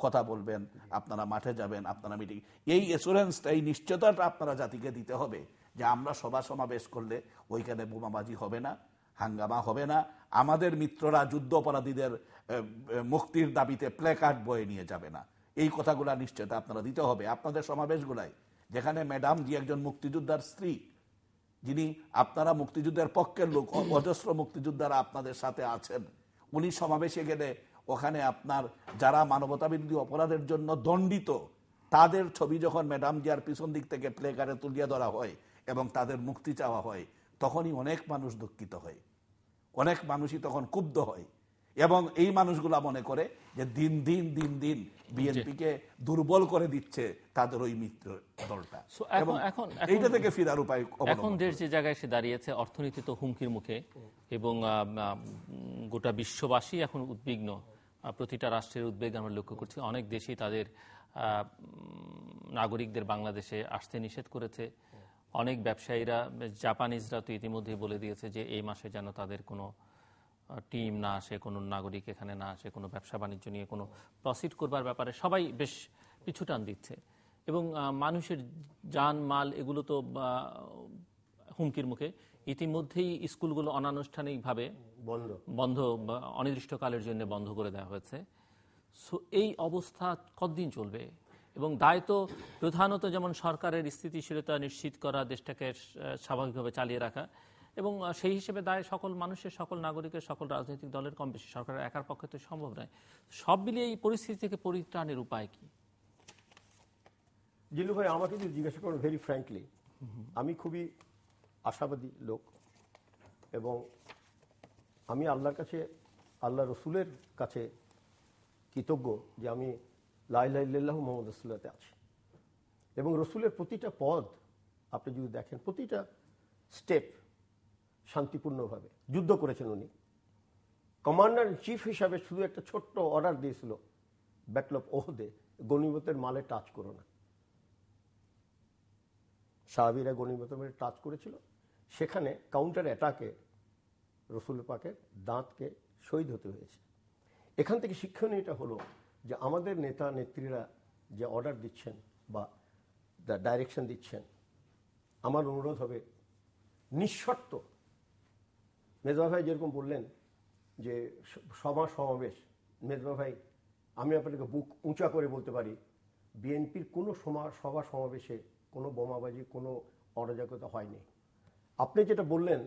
কথা বলবেন, আপনারা মাঠে যাবেন, আপনারা মিটিং, এই অ্যাসুরেন্সটা, এই নিশ্চয়তাটা আপনারা জাতিকে দিতে হবে যে আমরা সভা সমাবেশ করলে ওইখানে বোমাবাজি হবে না, হাঙ্গামা হবে না, আমাদের মিত্ররা যুদ্ধাপরাধীদের মুক্তির দাবিতে প্ল্যাকার্ড বয়ে নিয়ে যাবে না। এই কথাগুলা নিশ্চয়তা আপনারা দিতে হবে আপনাদের সমাবেশগুলাই। যেখানে ম্যাডাম জি একজন মুক্তিযোদ্ধার স্ত্রী, যিনি আপনারা মুক্তিযুদ্ধের পক্ষের লোক, অজস্র মুক্তিযোদ্ধারা আপনাদের সাথে আছেন, উনি সমাবেশে গেলে ওখানে আপনার যারা মানবতাবিরোধী অপরাধের জন্য দণ্ডিত তাদের ছবি যখন ম্যাডাম জিয়ার পিছন দিক থেকে প্লেকার্ডে তুলিয়ে ধরা হয় এবং তাদের মুক্তি চাওয়া হয়, তখনই অনেক মানুষ দুঃখিত হয়, অনেক মানুষই তখন ক্ষুব্ধ হয়। এবং এই মানুষগুলা মনে করে যে দিন দিন বিএনপিকে দুর্বল করে দিচ্ছে তাদের ওই মিত্র দলটা। এইটা থেকে ফিরার উপায় এখন দেশ যে জায়গায় সে দাঁড়িয়েছে, অর্থনীতি তো হুমকির মুখে এবং গোটা বিশ্ববাসী এখন উদ্বিগ্ন। প্রতিটা রাষ্ট্রের উদ্বেগ আমরা লক্ষ্য করছি। অনেক দেশই তাদের নাগরিকদের বাংলাদেশে আসতে নিষেধ করেছে। অনেক ব্যবসায়ীরা, জাপানিজরা তো ইতিমধ্যেই বলে দিয়েছে যে এই মাসে যেন তাদের কোনো টিম না আসে, কোনো নাগরিক এখানে না আসে, কোনো ব্যবসা বাণিজ্য নিয়ে কোনো প্রসিড করবার ব্যাপারে সবাই বেশ পিছুটান দিচ্ছে। এবং মানুষের জান মাল এগুলো তো হুমকির মুখে। ইতিমধ্যেই স্কুলগুলো অনানুষ্ঠানিকভাবে বন্ধ, অনির্দিষ্টকালের জন্য বন্ধ করে দেওয়া হয়েছে। সো এই অবস্থা কতদিন চলবে? এবং দায় তো প্রধানত যেমন সরকারের স্থিতিশীলতা নিশ্চিত করা, দেশটাকে স্বাভাবিকভাবে চালিয়ে রাখা, এবং সেই হিসেবে দায় সকল মানুষের, সকল নাগরিকের, সকল রাজনৈতিক দলের কম বেশি। সরকারের একার পক্ষে তো সম্ভব নয়। সব মিলিয়ে এই পরিস্থিতি থেকে পরিত্রাণের উপায় কি? জিল্লু ভাই, আমাকে যদি জিজ্ঞাসা করেন ভেরি ফ্র্যাঙ্কলি, আমি খুবই আশাবাদী লোক এবং আমি আল্লাহর কাছে, আল্লাহ রসুলের কাছে কৃতজ্ঞ যে আমি লা ইলাহা ইল্লাল্লাহু মুহাম্মাদুর রাসূলুল্লাহতে আছি। এবং রসুলের প্রতিটা পদ আপনি যদি দেখেন, প্রতিটা স্টেপ শান্তিপূর্ণভাবে যুদ্ধ করেছেন উনি। কমান্ডার ইন চিফ হিসাবে শুধু একটা ছোট্ট অর্ডার দিয়েছিল ব্যাটল অফ ওহদে, গনিমতের মালে টাচ করো না। সাহাবীরা গনিমতের মালে টাচ করেছিল, সেখানে কাউন্টার অ্যাটাকে রসুল পাকের দাঁতকে শহীদ হতে হয়েছে। এখান থেকে শিক্ষণীয়টা হলো যে আমাদের নেতা নেত্রীরা যে অর্ডার দিচ্ছেন বা ডাইরেকশন দিচ্ছেন, আমার অনুরোধ হবে নিঃশর্ত। মেজবা ভাই যেরকম বললেন যে সমাবেশ, মেজবা ভাই আমি আপনাকে বুক উঁচা করে বলতে পারি, বিএনপির কোনো সভা সমাবেশে কোনো বোমাবাজি, কোনো অরাজকতা হয়নি। আপনি যেটা বললেন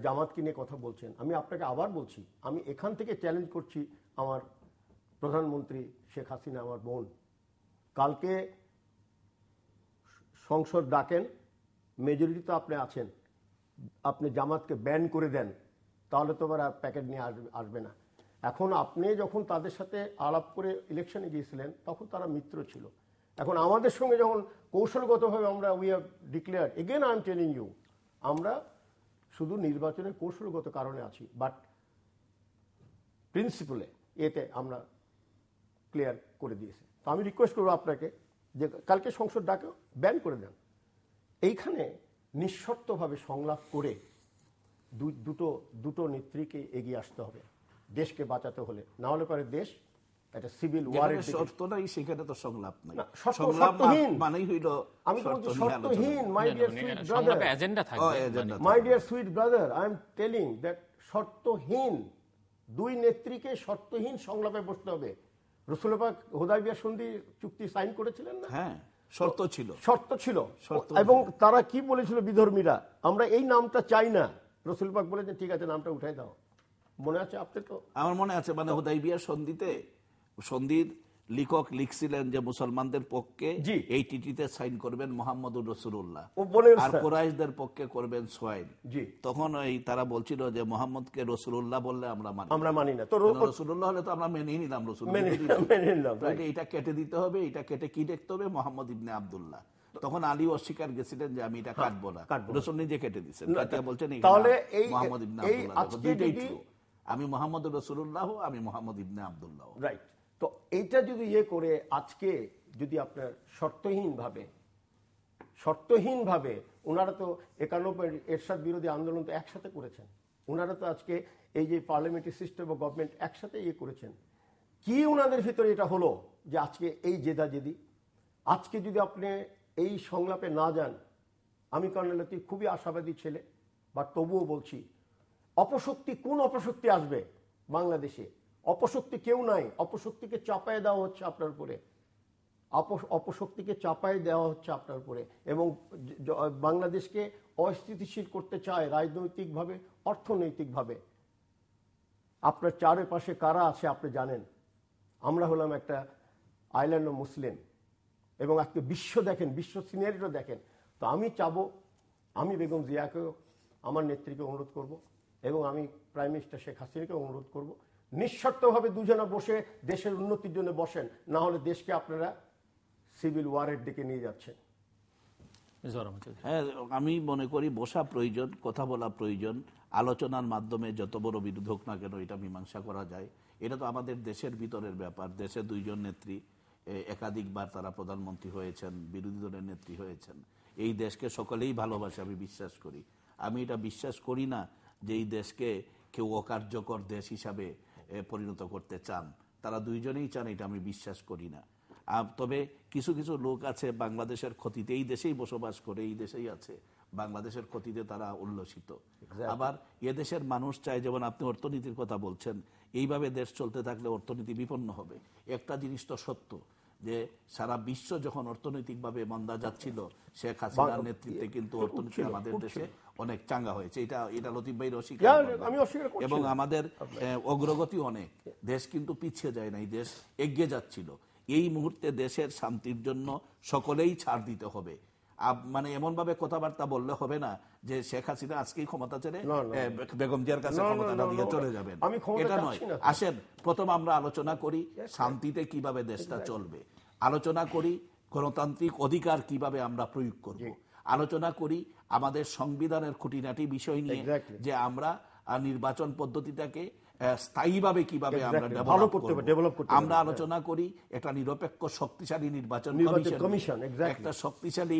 জামাতকে নিয়ে কথা বলছেন, আমি আপনাকে আবার বলছি, আমি এখান থেকে চ্যালেঞ্জ করছি আমার প্রধানমন্ত্রী শেখ হাসিনা, আমার বোন, কালকে সংসদ ডাকেন, মেজরিটি তো আপনি আছেন, আপনি জামাতকে ব্যান করে দেন, তাহলে তো আর প্যাকেট নিয়ে আসবে না। এখন আপনি যখন তাদের সাথে আলাপ করে ইলেকশনে গিয়েছিলেন তখন তারা মিত্র ছিল, এখন আমাদের সঙ্গে যখন কৌশলগতভাবে আমরা we have declare, again I am telling you, আমরা শুধু নির্বাচনের কৌশলগত কারণে আছি, বাট প্রিন্সিপালে এতে আমরা ক্লিয়ার করে দিয়েছি। তো আমি রিকোয়েস্ট করবো আপনাকে যে কালকে সংসদ ডাকে ব্যান করে দেন। এইখানে নিঃশর্তভাবে সংলাপ করে দুটো নেত্রীকে এগিয়ে আসতে হবে দেশকে বাঁচাতে হলে, না হলে পরে দেশ একটা সিভিল ওয়ারের শর্ত নাই, সেখানে তো সংলাপ নাই। শর্তহীন মানেই হইল, আমি তো বলছি শর্তহীন। My dear sweet brother, agenda থাকবে, my dear sweet brother, I am telling that শর্তহীন, দুই নেত্রীকে শর্তহীন সংলাপে বসতে হবে। রাসূল পাক হুদায়বিয়া সন্ধি চুক্তি সাইন করেছিলেন না? হ্যাঁ, শর্ত ছিল, শর্ত ছিল। এবং তারা কি বলেছিল বিধর্মীরা, আমরা এই নামটা চাই না। রাসূল পাক বলেছেন ঠিক আছে, নামটা উঠাই দাও। মনে আছে আপনার? তো আমার মনে আছে, মানে হুদায়বিয়া সন্ধির লিখক লিখছিলেন যে মুসলমানদের পক্ষে এই চিঠিতে সাইন করবেন মুহাম্মদুর রাসূলুল্লাহ, আর কুরাইশদের পক্ষে করবেন সুহাইল। তখন তারা বলছিল যে মুহাম্মদকে রাসূলুল্লাহ বললে আমরা মানি না, তো রাসূলুল্লাহ হলে তো আমরা মেনেই নিলাম, এটা কেটে দিতে হবে, এটা কেটে কি দেখতে হবে, মুহাম্মদ ইবনে আব্দুল্লাহ। তখন আলী অস্বীকার গেছিলেন যে আমি এটা কাটবো না, রাসূল নিজে কেটে দিচ্ছেন, বলছেন মুহাম্মদ ইবনে আব্দুল্লাহ, আমি মুহাম্মদুর রাসূলুল্লাহ, আমি মুহাম্মদ ইবনে আব্দুল্লাহ। রাইট। তো এইটা যদি করে আজকে যদি আপনার শর্তহীনভাবে ওনারা তো 91 এরশাদ বিরোধী আন্দোলন তো একসাথে করেছেন, ওনারা তো আজকে এই যে পার্লামেন্টারি সিস্টেম ও গভর্নমেন্ট একসাথে করেছেন, কি ওনাদের ভিতরে এটা হলো যে আজকে এই জেদাজেদি? আজকে যদি আপনি এই সংলাপে না যান, আমি কর্নেল লতিফ খুবই আশাবাদী ছেলে, বাট তবুও বলছি কোন অপশক্তি আসবে বাংলাদেশে? অপশক্তি কেউ নাই, অপশক্তিকে চাপায় দেওয়া হচ্ছে আপনার উপরে, অপশক্তিকে চাপায় দেওয়া হচ্ছে আপনার উপরে, এবং বাংলাদেশকে অস্থিতিশীল করতে চায় রাজনৈতিকভাবে, অর্থনৈতিকভাবে। আপনার চারপাশে কারা আছে আপনি জানেন। আমরা হলাম একটা আইল্যান্ড অফ মুসলিম, এবং আজকে বিশ্ব দেখেন, বিশ্ব সিনারিও দেখেন। তো আমি চাবো, আমি বেগম জিয়াকেও, আমার নেত্রীকে অনুরোধ করব, এবং আমি প্রাইম মিনিস্টার শেখ হাসিনাকে অনুরোধ করব, নিঃশর্তভাবে দুজনে বসে দেশের উন্নতির জন্য বসেন, না হলে দেশকে আপনারা সিভিল ওয়ারের দিকে নিয়ে যাচ্ছেন। হ্যাঁ, আমি মনে করি বসা প্রয়োজন, কথা বলা প্রয়োজন, আলোচনার মাধ্যমে যত বড় বিরোধ হোক না কেন এটা মীমাংসা করা যায়। এটা তো আমাদের দেশের ভিতরের ব্যাপার। দেশে দুইজন নেত্রী, একাধিকবার তারা প্রধানমন্ত্রী হয়েছেন, বিরোধী দলের নেত্রী হয়েছেন। এই দেশকে সকলেই ভালোবাসে, আমি বিশ্বাস করি। আমি এটা বিশ্বাস করি না যে এই দেশকে কেউ অকার্যকর দেশ হিসাবে পরিণত করতে চান। তারা দুইজনেই চান, এটা আমি বিশ্বাস করি না। তবে কিছু কিছু লোক আছে বাংলাদেশের ক্ষতিতে, এই দেশেই বসবাস করে, এই দেশেই আছে, বাংলাদেশের ক্ষতিতে তারা উল্লসিত। আবার এদেশের মানুষ চায়, যেমন আপনি অর্থনীতির কথা বলছেন, এইভাবে দেশ চলতে থাকলে অর্থনীতি বিপন্ন হবে। একটা জিনিস তো সত্য যে সারা বিশ্ব যখন অর্থনৈতিকভাবে মন্দা যাচ্ছিল, শেখ হাসিনার নেতৃত্বে কিন্তু অর্থনীতি আমাদের দেশে অনেক চাঙ্গা হয়েছে। এটা লতিফ ভাইয়ের অস্বীকার, এবং আমাদের অগ্রগতি অনেক। দেশ কিন্তু পিছিয়ে যায় নাই, দেশ এগিয়ে যাচ্ছিল। এই মুহূর্তে দেশের শান্তির জন্য সকলেই ছাড় দিতে হবে। মানে এমন ভাবে কথাবার্তা বললে হবে না যে শেখ হাসিনা আজকেই ক্ষমতা ছেড়ে বেগম জিয়ার কাছে ক্ষমতাটা দিয়ে চলে যাবেন, এটা নয়। আসেন প্রথম আমরা আলোচনা করি শান্তিতে কিভাবে দেশটা চলবে, আলোচনা করি গণতান্ত্রিক অধিকার কিভাবে আমরা প্রয়োগ করব, আলোচনা করি আমাদের সংবিধানের খুঁটিনাটি বিষয় নিয়ে যে আমরা নির্বাচন পদ্ধতিটাকে স্থায়ীভাবে কিভাবে আমরা ডেভেলপ করব। আমরা আলোচনা করি একটা নিরপেক্ষ শক্তিশালী নির্বাচন কমিশন, একটা শক্তিশালী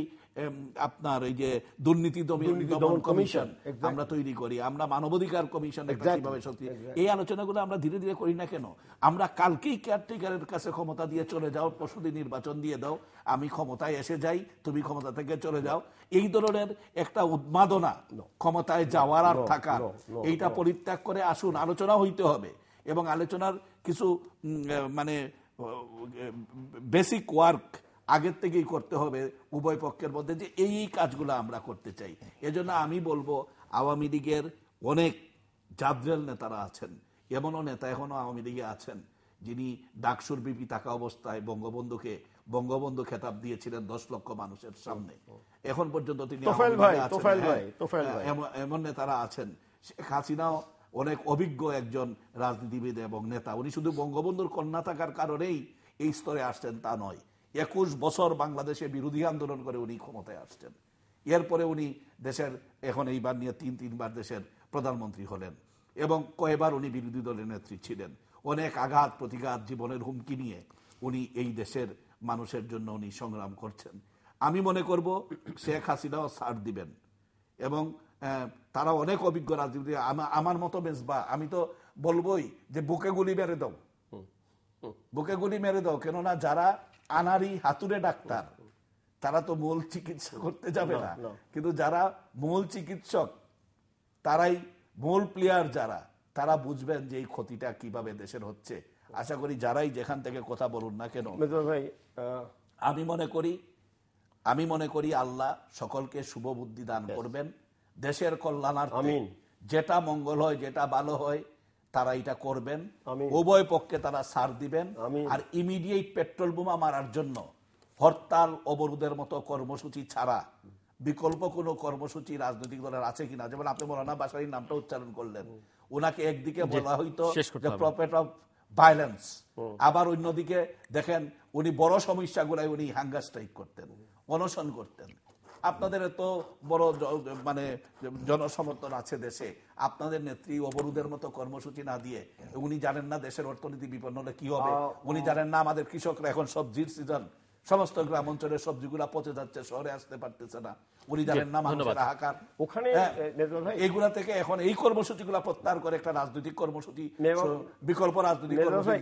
আপনার ওই যে দুর্নীতি দমন কমিশন আমরা তৈরি করি, আমরা মানবাধিকার কমিশন কিভাবে শক্তি, এই আলোচনাগুলো আমরা ধীরে ধীরে করি না কেন? আমরা কালকেই কেয়ারটেকারের কাছে ক্ষমতা দিয়ে চলে যাও, পরশুদিন নির্বাচন দিয়ে দাও, আমি ক্ষমতায় এসে যাই, তুমি ক্ষমতা থেকে চলে যাও, এই ধরনের একটা উন্মাদনা ক্ষমতায় যাওয়ার আর থাকার, এইটা পরিত্যাগ করে আসুন আলোচনা হইতে হবে। এবং আলোচনার কিছু মানে বেসিক ওয়ার্ক আগের থেকেই করতে হবে উভয় পক্ষের মধ্যে, যে এই কাজগুলো আমরা করতে চাই। এজন্য আমি বলবো আওয়ামী লীগের অনেক জাদরেল নেতারা আছেন, এমনও নেতা এখনো আওয়ামী লীগে আছেন যিনি ডাকসুর বিপি থাকা অবস্থায় বঙ্গবন্ধু খেতাব দিয়েছিলেন 10 লক্ষ মানুষের সামনে, এখন পর্যন্ত তিনি এমন নেতারা আছেন। শেখ হাসিনাও অনেক অভিজ্ঞ একজন রাজনীতিবিদ এবং নেতা, উনি শুধু বঙ্গবন্ধুর কন্যা থাকার কারণেই এই স্তরে আসছেন তা নয়, 21 বছর বাংলাদেশে বিরোধী আন্দোলন করে উনি ক্ষমতায় আসছেন। এরপরে উনি দেশের এখন এইবার নিয়ে তিনবার দেশের প্রধানমন্ত্রী হলেন এবং কয়েকবার উনি বিরোধী দলের নেত্রী ছিলেন। অনেক আঘাত প্রতিঘাত জীবনের হুমকি নিয়ে উনি এই দেশের মানুষের জন্য উনি সংগ্রাম করছেন। আমি মনে করব শেখ হাসিনাও ছাড় দিবেন এবং তারা অনেক অভিজ্ঞ রাজনীতি। আমার মতো মেজবা আমি তো বলবোই যে বুকে গুলি মেরে দাও, বুকে গুলি মেরে দাও, কেননা যারা আনারি হাতুড়ে ডাক্তার তারা তো মূল চিকিৎসা করতে যাবে না, কিন্তু যারা মূল চিকিৎসক তারাই মূল প্লেয়ার, যারা তারা বুঝবেন যে এই ক্ষতিটা কিভাবে দেশের হচ্ছে। আশা করি যারাই যেখান থেকে কথা বলুন না কেন, আমি মনে করি আল্লাহ সকলকে শুভ বুদ্ধি দান করবেন, দেশের কল্যাণার্থে যেটা মঙ্গল হয় যেটা ভালো হয় তারা এটা করবেন, উভয় পক্ষে তারা ছাড় দিবেন। আর ইমিডিয়েট পেট্রোল বোমা মারার জন্য হরতাল অবরোধের মতো কর্মসূচি ছাড়া বিকল্প কোনো কর্মসূচি রাজনৈতিক দলের আছে কিনা? যেমন আপনি মৌলানা বাসারির নামটা উচ্চারণ করলেন, ওনাকে একদিকে বলা হইতো যে প্রফেট অফ ভায়োলেন্স, আবার অন্যদিকে দেখেন উনি বড় সমস্যাগুলাই উনি হাঙ্গার স্ট্রাইক করতেন, অনশন করতেন। আপনাদের এত বড় মানে জনসমর্থন আছে দেশে, আপনাদের নেত্রী অবরোধের মতো কর্মসূচি না দিয়ে, উনি জানেন না দেশের অর্থনীতি বিপন্ন হলে কি হবে, উনি জানেন না আমাদের কৃষকরা এখন সবজির সিজন, সমস্ত গ্রাম অঞ্চলের সবজিগুলা পচে যাচ্ছে, শহরে আসতে পারতেছে না, উনি জানেন না মানুষের হাহাকার। ওখানে এইগুলা থেকে এখন এই কর্মসূচিগুলা প্রত্যাহার করে একটা রাজনৈতিক কর্মসূচি, বিকল্প রাজনৈতিক কর্মসূচি,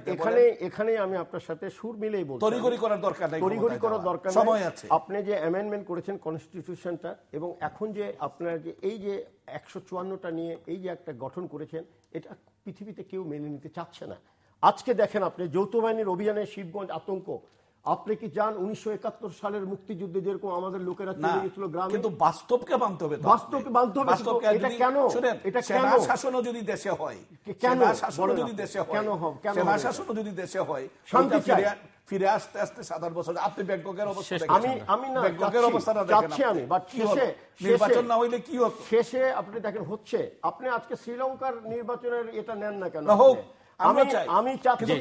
এখানে আমি আপনার সাথে সুর মিলেই বলছি, তড়িঘড়ি করার দরকার নাই, তড়িঘড়ি করার দরকার নাই, সময় আছে। আপনি যে অ্যামেন্ডমেন্ট করেছেন কনস্টিটিউশনটা, এবং এখন যে আপনার যে এই যে 154টা নিয়ে এই যে একটা গঠন করেছেন, এটা পৃথিবীতে কেউ মেনে নিতে চাচ্ছে না। আজকে দেখেন আপনি যৌথ বাহিনীর অভিযানে শিবগঞ্জ আতঙ্ক, আপনি কি জান 1971 সালের মুক্তিযুদ্ধে যেরকম আমাদের লোকেরা চলে গিয়েছিল গ্রামে, কিন্তু বাস্তবকে মানতে হবে, বাস্তবকে মানতে হবে। এটা কেন? এটা কেন শাসনও যদি দেশে হয়, কেন শাসনও যদি দেশে হয়, কেন শাসনও যদি দেশে হয়, শান্তি চাই, ফিরে আস্তে আস্তে 7 বছর। আপনি ব্যাংককের অবস্থা আমি না ব্যাংককের অবস্থাটা দেখেন, আমি বাট শেষে নির্বাচন না হইলে কি হতো, শেষে আপনি দেখেন হচ্ছে। আপনি আজকে শ্রীলঙ্কার নির্বাচনের এটা নেন না কেন? আমি চাচ্ছি,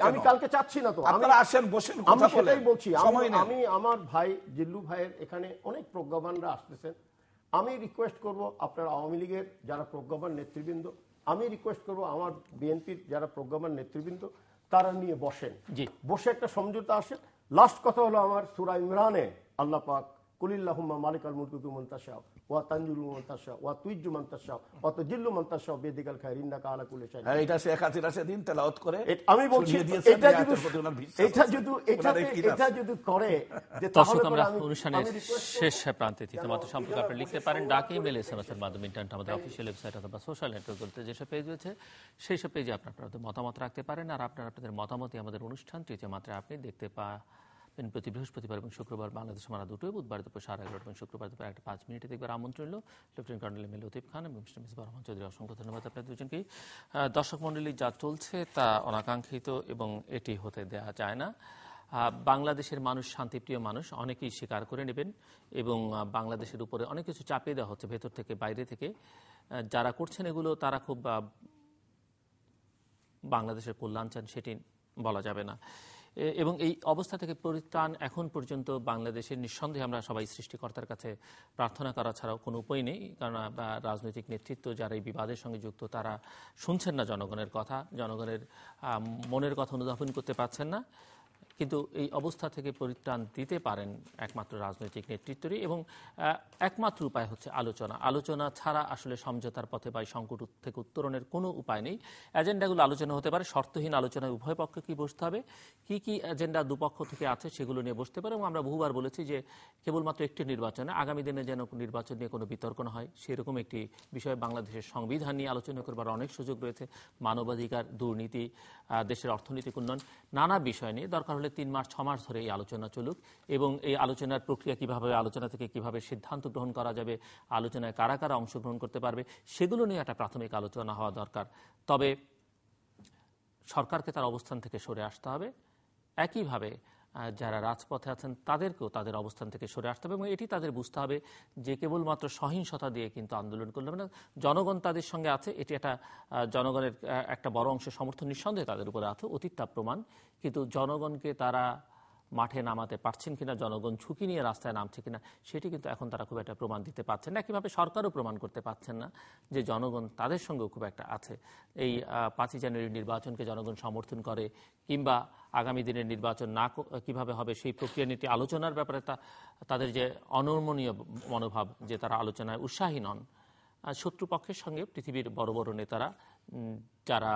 আমি কালকে চাচ্ছি না তো, আপনারা আসেন বসেন, আমি সেটাই বলছি। আমি আমার ভাই জিল্লু ভাইয়ের এখানে অনেক প্রজ্ঞাবানরা আসতেছেন, আমি রিকোয়েস্ট করব আপনারা আওয়ামী লীগের যারা প্রজ্ঞাবান নেতৃবৃন্দ, আমি রিকোয়েস্ট করব আমার বিএনপির যারা প্রজ্ঞাবান নেতৃবৃন্দ, তারা নিয়ে বসেন, বসে একটা সমঝোতা আসেন। লাস্ট কথা হলো আমার সূরা ইমরানে আল্লাহ পাক কুলিল্লাহুম্মা মালিকাল মুলকি তুতি মান তাশাউ ওয়া তানজিলু মান তাশাউ ওয়া তুইজ্জু মান তাশাউ ওয়া তুজিল্লু মান তাশাউ বিয়াদিকাল খায়র ইন্নাকা আলা কুল্লি শাইইন। এটা শেখ হাসিনা সেদিন তেলাওয়াত করে আমি বলছি এটা যদি করে যে, দর্শক আমরা অনুষ্ঠানের শেষ প্রান্তে চিত্রমাত্র সম্পর্কে আপনি লিখতে পারেন ডাকে, ইমেল, এসএমএস-এর মাধ্যমে, ইন্টারনেট, আমাদের অফিসিয়াল ওয়েবসাইট অথবা সোশ্যাল নেটওয়ার্কগুলোতে যেসব পেজ রয়েছে সেই সব পেজে আপনারা মতামত রাখতে পারেন। আর আপনাদের মতামতই আমাদের অনুষ্ঠান চিত্রমাত্রা আপনি দেখতে প্রতি বৃহস্পতিবার এবং শুক্রবার বাংলাদেশ মারা দুটোই, বুধবার দুপুর 11:30 এবং শুক্রবার দুপুর 1:05 দেখবার আমন্ত্রণ রইল। Lieutenant colonel M A Latif খান এবং মিস্টার মিসবাহ রহমান চৌধুরী, অসংখ্য ধন্যবাদ আপনাদের দুজনকেই। দর্শক মণ্ডলী, যা চলছে তা অনাকাঙ্ক্ষিত এবং এটি হতে দেওয়া যায় না। বাংলাদেশের মানুষ শান্তিপ্রিয় মানুষ, অনেকেই স্বীকার করে নেবেন এবং বাংলাদেশের উপরে অনেক কিছু চাপিয়ে দেওয়া হচ্ছে ভেতর থেকে বাইরে থেকে। যারা করছেন এগুলো তারা খুব বাংলাদেশের কল্যাণ চান সেটি বলা যাবে না। এবং এই অবস্থা থেকে পরিত্রাণ এখন পর্যন্ত বাংলাদেশের নিঃসন্দেহে আমরা সবাই সৃষ্টিকর্তার কাছে প্রার্থনা করা ছাড়াও কোনো উপায় নেই। কারণ রাজনৈতিক নেতৃত্ব যারা এই বিবাদের সঙ্গে যুক্ত তারা শুনছেন না জনগণের কথা, জনগণের মনের কথা অনুধাবন করতে পারছেন না। কিন্তু এই অবস্থা থেকে পরিত্রাণ দিতে পারেন একমাত্র রাজনৈতিক নেতৃত্বই, এবং একমাত্র উপায় হচ্ছে আলোচনা। আলোচনা ছাড়া আসলে সমঝোতার পথে বা সংকট থেকে উত্তরণের কোনো উপায় নেই। এজেন্ডাগুলো আলোচনা হতে পারে, শর্তহীন আলোচনায় উভয় পক্ষকে বসতে হবে। কি কি এজেন্ডা দুপক্ষ থেকে আছে সেগুলো নিয়ে বসতে পারে। এবং আমরা বহুবার বলেছি যে কেবলমাত্র একটি নির্বাচনে, আগামী দিনে যেন নির্বাচন নিয়ে কোনো বিতর্ক না হয় সেরকম একটি বিষয়। বাংলাদেশের সংবিধান নিয়ে আলোচনা করবার অনেক সুযোগ রয়েছে, মানবাধিকার, দুর্নীতি, দেশের অর্থনৈতিক উন্নয়ন, নানা বিষয় নিয়ে দরকার হলে 3 মাস 6 মাস ধরে এই আলোচনা চলুক। এবং এই আলোচনার প্রক্রিয়া কিভাবে, আলোচনা থেকে কিভাবে সিদ্ধান্ত গ্রহণ করা যাবে, আলোচনায় কারা কারা অংশগ্রহণ করতে পারবে, সেগুলো নিয়ে একটা প্রাথমিক আলোচনা হওয়া দরকার। তবে সরকারকে তার অবস্থান থেকে সরে আসতে হবে, একইভাবে যারা রাজপথে আছেন তাদেরকেও তাদের অবস্থান থেকে সরে আসতে হবে। এবং এটি তাদের বুঝতে হবে যে কেবলমাত্র সহিংসতা দিয়ে কিন্তু আন্দোলন করলে না, জনগণ তাদের সঙ্গে আছে, এটি একটা জনগণের একটা বড় অংশের সমর্থন নিঃসন্দেহে তাদের উপরে আছে, অতীতটা প্রমাণ। কিন্তু জনগণকে তারা মাঠে নামাতে পারছেন কিনা, জনগণ ঝুঁকি নিয়ে রাস্তায় নামছে কিনা, সেটি কিন্তু এখন তারা খুব একটা প্রমাণ দিতে পারছেন না। একইভাবে সরকারও প্রমাণ করতে পারছেন না যে জনগণ তাদের সঙ্গেও খুব একটা আছে। এই 5ই জানুয়ারির নির্বাচনকে জনগণ সমর্থন করে কিংবা আগামী দিনের নির্বাচন না কিভাবে হবে সেই প্রক্রিয়া নিয়ে আলোচনার ব্যাপারে তাদের যে অনমনীয় মনোভাব, যে তারা আলোচনায় উৎসাহী নন। শত্রুপক্ষের সঙ্গে পৃথিবীর বড় বড় নেতারা যারা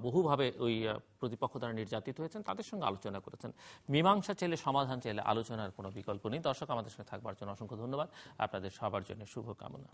বহুভাবে ওই প্রতিপক্ষ দ্বারা নির্যাতিত হয়েছেন তাদের সঙ্গে আলোচনা করেছেন। মীমাংসা চাইলে, সমাধান চাইলে আলোচনার কোনো বিকল্প নেই। দর্শক, আমাদের সঙ্গে থাকবার জন্য অসংখ্য ধন্যবাদ। আপনাদের সবার জন্য শুভকামনা।